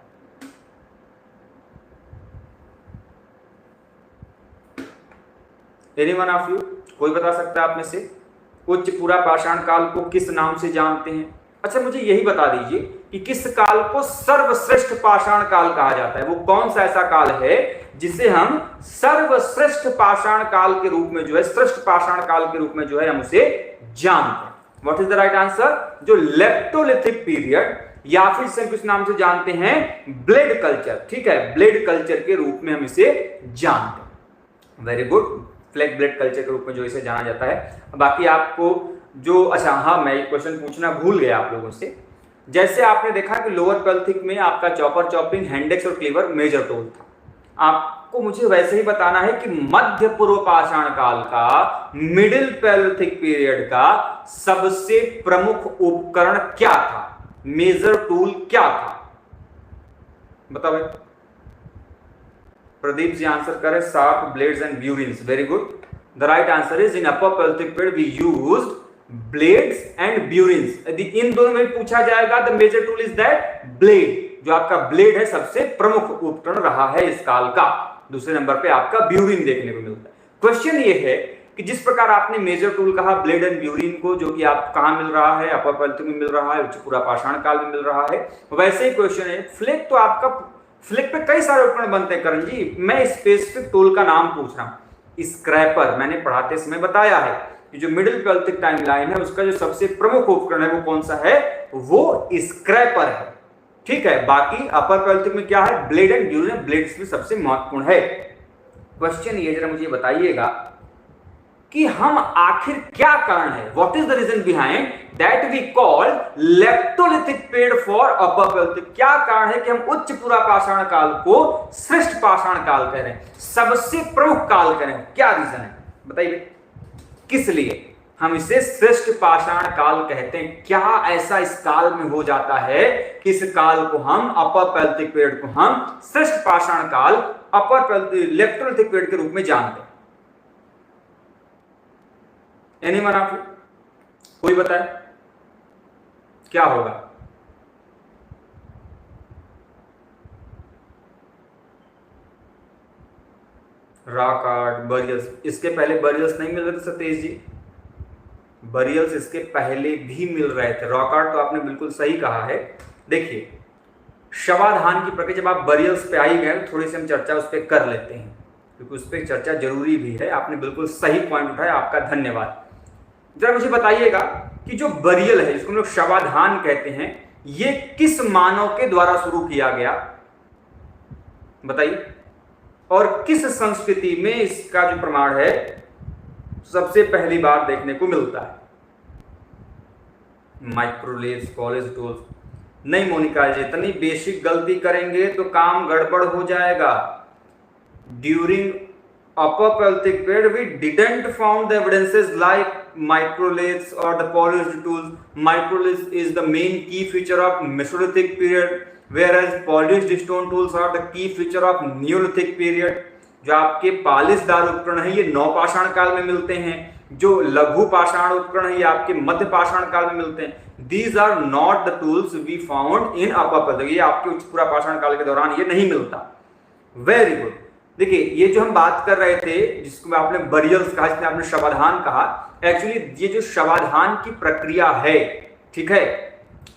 एनी वन ऑफ यू, कोई बता सकता है आप में से? उच्च पूरा पाषाण काल को किस नाम से जानते हैं? अच्छा मुझे यही बता दीजिए कि किस काल को सर्वश्रेष्ठ पाषाण काल कहा जाता है? वो कौन सा ऐसा काल है जिसे हम सर्वश्रेष्ठ पाषाण काल के रूप में जो है, श्रेष्ठ पाषाण काल के रूप में जो है हम उसे जानते हैं? What is the right answer? जो लेप्टोलिथिक पीरियड या फिर इसे किस नाम से जानते हैं? Blade culture. ठीक है, ब्लेड कल्चर के रूप में हम इसे जानते हैं। Very good, flag blade culture के रूप में जो इसे जाना जाता है। बाकी आपको जो, अच्छा हाँ, मैं एक क्वेश्चन पूछना भूल गया आप लोगों से। जैसे आपने देखा कि लोअर पैलियोलिथिक में आपका चॉपर, चॉपिंग, हैंडेक्स और क्लीवर मेजर टूल था। आपको मुझे वैसे ही बताना है कि मध्य पूर्व पाषाण काल का, मिडिल पैलियोलिथिक पीरियड का सबसे प्रमुख उपकरण क्या था, मेजर टूल क्या था? बताओ भाई। प्रदीप जी आंसर करें, sharp blades and burins. Very good, the right answer is in upper palaeolithic period we used blades and burins. यदि इन दोनों में पूछा जाएगा the major tool is that blade. जो आपका ब्लेड है सबसे प्रमुख उपकरण रहा है इस काल का। दूसरे नंबर पे आपका ब्यूरिन देखने को मिलता है। क्वेश्चन ये है कि जिस प्रकार आपने मेजर टूल कहा ब्लेड एंड ब्यूरिन को, जो कि आपको कहां मिल रहा है? अपर पैलियोलिथिक में मिल रहा है, उच्च पूरा पाषाण काल में मिल रहा है। वैसे ही क्वेश्चन है फ्लेग, तो आपका फ्लेग पे कई सारे उपकरण बनते हैं करण जी। मैं स्पेसिफिक टूल का नाम पूछ रहा हूं। स्क्रैपर मैंने पढ़ाते समय बताया है कि जो मिडिल पैलियोलिथिक टाइम लाइन है उसका जो सबसे प्रमुख उपकरण है वो कौन सा है? वो स्क्रैपर है। ठीक है, बाकी अपर पैलियोलिथिक में क्या है? Blade and burin. ब्लेड इसमें सबसे महत्वपूर्ण है। क्वेश्चन ये जरा मुझे बताइएगा कि हम आखिर क्या कारण है, what is the reason behind that we call leptolithic period for upper palaeolithic? क्या कारण है कि हम उच्च पूरा पाषाण काल को श्रेष्ठ पाषाण काल कह रहे हैं, सबसे प्रमुख काल कह रहे हैं? क्या रीजन है बताइए, किस लिए हम इसे श्रेष्ठ पाषाण काल कहते हैं? क्या ऐसा इस काल में हो जाता है कि इस काल को हम, अपर पैलियोलिथिक पीरियड को हम श्रेष्ठ पाषाण काल, अपर लेप्टोलिथिक पीरियड के रूप में जानते हैं? एनीवन आप कोई बताए क्या होगा? Rock art, burials. इसके पहले बरियल्स नहीं मिल रहे थे सतीश जी? बरियल्स इसके पहले भी मिल रहे थे। रॉक आर्ट तो आपने बिल्कुल सही कहा है। देखिए, शवाधान की प्रक्रिया, जब आप बरियल्स पे आई गए थोड़ी सी हम चर्चा उस पर कर लेते हैं, क्योंकि उस पर चर्चा जरूरी भी है। आपने बिल्कुल सही पॉइंट उठाया, आपका धन्यवाद। जरा मुझे बताइएगा कि जो बरियल है, जिसको हम लोग शवाधान कहते हैं, ये किस मानव के द्वारा शुरू किया गया बताइए? और किस संस्कृति में इसका जो प्रमाण है सबसे पहली बार देखने को मिलता है? माइक्रोलेव्स, पॉलिश टूल्स। नहीं मोनिका जी, इतनी बेसिक गलती करेंगे तो काम गड़बड़ हो जाएगा। During upper Paleolithic period we didn't found the evidences like microliths or the polished tools. Microliths is the main key feature of Mesolithic period, whereas polished stone tools are the key feature of Neolithic period. जो आपके पालिशदार उपकरण है ये नवपाषाण काल में मिलते हैं। जो लघु पाषाण उपकरण है ये आपके मध्य पाषाण काल में मिलते हैं। These are not the tools we found in upper Paleolithic. ये आपके उच्च पूरा पाषाण काल के दौरान ये नहीं मिलता। Very good. देखिए, ये जो हम बात कर रहे थे, जिसको आपने बरियल्स कहा, जिसमें आपने शवाधान कहा, एक्चुअली ये जो शवाधान की प्रक्रिया है, ठीक है,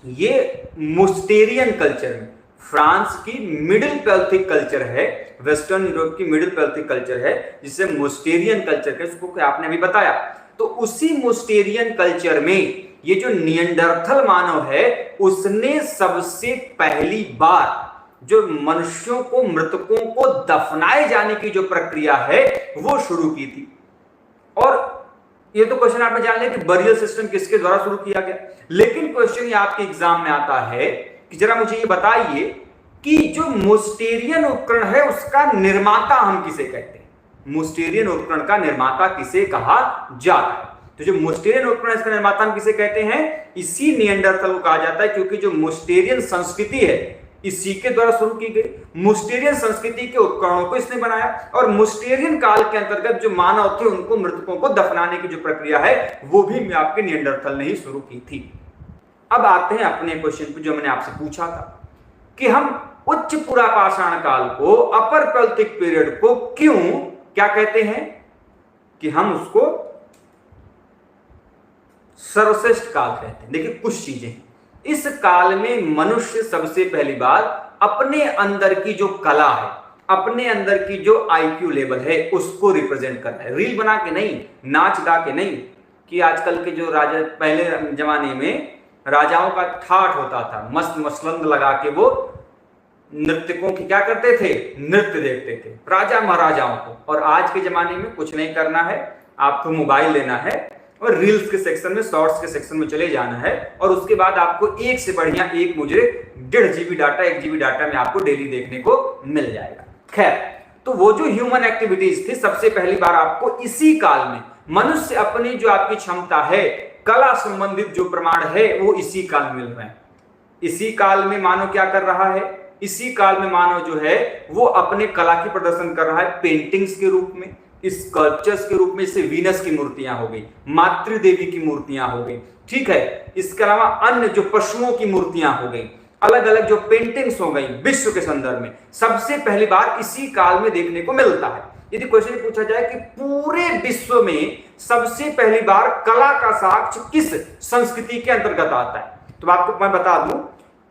ये मुस्टेरियन कल्चर में, फ्रांस की मिडिल पैलियोलिथिक कल्चर है, वेस्टर्न यूरोप की मिडिल पैलियोलिथिक कल्चर है, जिसे मुस्टेरियन कल्चर है, उसको आपने अभी बताया। तो उसी मुस्टेरियन कल्चर में ये जो निएंडरथल मानव है, उसने सबसे पहली बार जो मनुष्यों को, मृतकों को दफनाए जाने की जो प्रक्रिया है वो शुरू की थी। और ये तो क्वेश्चन आपने जान लिया कि बरियल सिस्टम किसके द्वारा शुरू किया गया। लेकिन क्वेश्चन ये आपके एग्जाम में आता है कि जरा मुझे ये बताइए कि जो मुस्टेरियन उपकरण है उसका निर्माता हम किसे कहते हैं? मुस्टेरियन उपकरण का निर्माता किसे कहा जाता है? तो जो मुस्टेरियन उपकरण, इसका निर्माता हम किसे कहते हैं? इसी निएंडरथल को कहा जाता है, क्योंकि जो मुस्टेरियन संस्कृति है इसी के द्वारा शुरू की गई। मुस्टेरियन संस्कृति के उपकरणों को इसने बनाया, और मुस्टेरियन काल के अंतर्गत जो मानव थे उनको, मृतकों को दफनाने की जो प्रक्रिया है वो भी आपके निएंडरथल ने ही शुरू की थी। अब आते हैं अपने क्वेश्चन पे जो मैंने आपसे पूछा था कि हम उच्च पुरा पाषाण काल को, अपर पैलियोलिथिक पीरियड को क्यों क्या कहते हैं? कि हम उसको सर्वश्रेष्ठ काल कहते हैं। देखिए, कुछ चीजें, इस काल में मनुष्य सबसे पहली बार अपने अंदर की जो कला है, अपने अंदर की जो आईक्यू लेवल है उसको रिप्रेजेंट करता है। रील बना के नहीं, नाच गा के नहीं, कि आजकल के जो राजा, पहले जमाने में राजाओं का ठाठ होता था, मस्त मसलंद लगा के वो नृत्यकों की क्या करते थे, नृत्य देखते थे राजा महाराजाओं को। और आज के जमाने में कुछ नहीं करना है, आपको मोबाइल लेना है और रील्स के सेक्शन में, शॉर्ट्स के सेक्शन में चले जाना है और उसके बाद आपको एक से बढ़िया एक, मुझे 1.5 GB डाटा, 1 GB डाटा में आपको डेली देखने को मिल जाएगा। खैर, तो वो जो ह्यूमन एक्टिविटीज थी, सबसे पहली बार आपको इसी काल में मनुष्य अपनी जो आपकी क्षमता है, कला संबंधित जो प्रमाण है, वो इसी काल में मिल रहे हैं। इसी काल में मानव क्या कर रहा है, इसी काल में मानव जो है वो अपने कला की प्रदर्शन कर रहा है, पेंटिंग्स के रूप में, स्कल्पचर्स के रूप में। इससे वीनस की मूर्तियां हो गई, मातृ देवी की मूर्तियां हो गई, ठीक है। इसके अलावा अन्य जो पशुओं की मूर्तियां हो गई, अलग अलग जो पेंटिंग्स हो गई विश्व के संदर्भ में, सबसे पहली बार इसी काल में देखने को मिलता है। यदि क्वेश्चन पूछा जाए कि पूरे विश्व में सबसे पहली बार कला का साक्ष्य किस संस्कृति के अंतर्गत आता है, तो आपको मैं बता दूं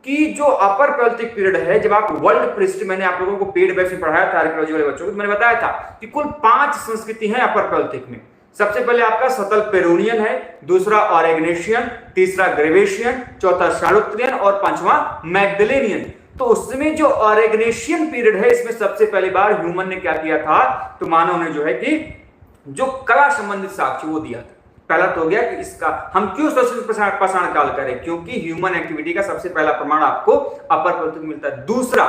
कि जो अपर पैलियोलिथिक पीरियड है, जब आप वर्ल्ड पृष्ठ, मैंने आप लोगों को पेड बैच में पढ़ाया था आर्कियोलॉजी वाले बच्चों को, मैंने बताया था कि कुल 5 संस्कृति हैं अपर पैलियोलिथिक में। सबसे पहले आपका सतल पेरोनियन है, दूसरा ऑरेग्नेशियन, तीसरा ग्रेवेशियन, चौथा शालुत्रियन और पांचवा मैगदलेनियन। तो उसमें जो ऑरेग्नेशियन पीरियड है, इसमें सबसे पहली बार ह्यूमन ने क्या किया था, तो मानव ने जो है कि जो कला संबंधित साक्ष्य वो दिया था। पहला तो हो गया कि इसका हम क्यों पाषाण काल करें, क्योंकि ह्यूमन एक्टिविटी का सबसे पहला प्रमाण आपको अपर पैलियोलिथिक मिलता है। दूसरा,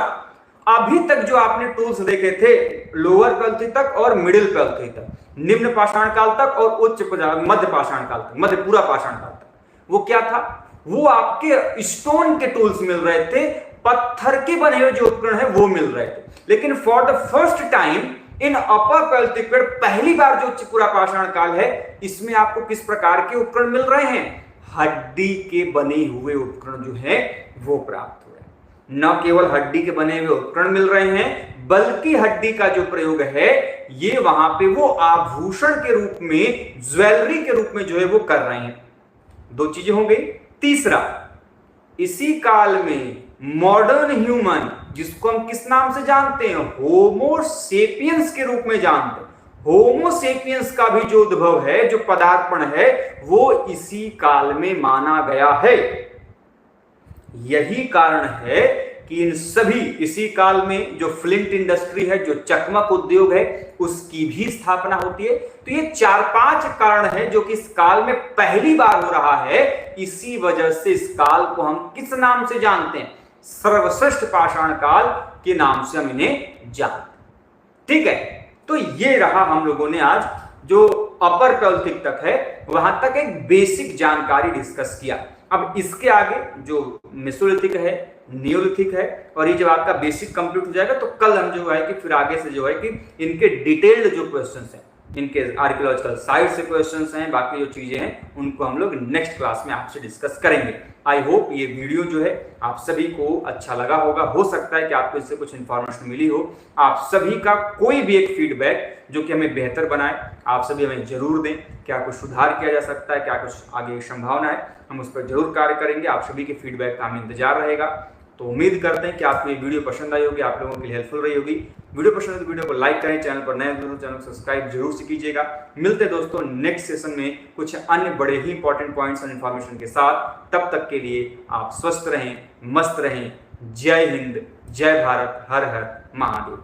अभी तक जो आपने टूल्स देखे थे, लोअर पैलियोलिथिक तक और मिडिल पैलियोलिथिक तक, निम्न पाषाण काल तक और उच्च मध्य पाषाण काल तक, मध्य पूरा पाषाण काल तक, वो क्या था, वो आपके स्टोन के टूल्स मिल रहे थे, पत्थर के बने हुए जो उपकरण है वो मिल रहे थे। लेकिन for the first time in upper palaeolithic period, पहली बार जो पूरा पाषाण काल है, इसमें आपको किस प्रकार के उपकरण मिल रहे हैं, हड्डी के बने हुए उपकरण जो है वो प्राप्त हो रहे हैं। न केवल हड्डी के बने हुए उपकरण मिल रहे हैं, बल्कि हड्डी का जो प्रयोग है ये वहां पे वो आभूषण के रूप में, ज्वेलरी के रूप में जो है वो कर रहे हैं। 2 चीजें हो गई। तीसरा, इसी काल में मॉडर्न ह्यूमन, जिसको हम किस नाम से जानते हैं, होमो सेपियंस के रूप में जानते हैं, होमो सेपियंस का भी जो उद्भव है, जो पदार्पण है, वो इसी काल में माना गया है। यही कारण है कि इन सभी, इसी काल में जो फ्लिंट इंडस्ट्री है, जो चकमक उद्योग है, उसकी भी स्थापना होती है। तो ये 4-5 कारण है जो कि इस काल में पहली बार हो रहा है। इसी वजह से इस काल को हम किस नाम से जानते हैं, सर्वश्रेष्ठ पाषाण काल के नाम से हम इन्हें जानते। ठीक है, तो ये रहा हम लोगों ने आज जो अपर पैलियोलिथिक तक है वहां तक एक बेसिक जानकारी डिस्कस किया। अब इसके आगे जो मेसोलिथिक है, नियोलिथिक है, और ये जब आपका बेसिक कंप्लीट हो जाएगा तो कल हम जो है कि फिर आगे से जो है कि इनके डिटेल्ड जो क्वेश्चंस हैं, इनके आर्कियोलॉजिकल साइट से क्वेश्चंस हैं, बाकी जो चीजें हैं उनको हम लोग नेक्स्ट क्लास में आपसे डिस्कस करेंगे। आई होप ये वीडियो जो है आप सभी को अच्छा लगा होगा। हो सकता है कि आपको इससे कुछ इन्फॉर्मेशन मिली हो। आप सभी का कोई भी एक फीडबैक जो कि हमें बेहतर बनाए, आप सभी हमें जरूर दें। क्या कुछ सुधार किया जा सकता है, क्या कुछ आगे संभावना है, हम उस पर जरूर कार्य करेंगे। आप सभी के फीडबैक का हमें इंतजार रहेगा। तो उम्मीद करते हैं कि आपको ये वीडियो पसंद आई होगी, आप लोगों के लिए हेल्पफुल रही होगी। वीडियो पसंद है तो वीडियो को लाइक करें, चैनल पर नए हो तो चैनल को सब्सक्राइब जरूर से कीजिएगा। मिलते हैं दोस्तों नेक्स्ट सेशन में कुछ अन्य बड़े ही इंपॉर्टेंट पॉइंट्स और इन्फॉर्मेशन के साथ। तब तक के लिए आप स्वस्थ रहें, मस्त रहें। जय हिंद, जय भारत, हर हर महादेव।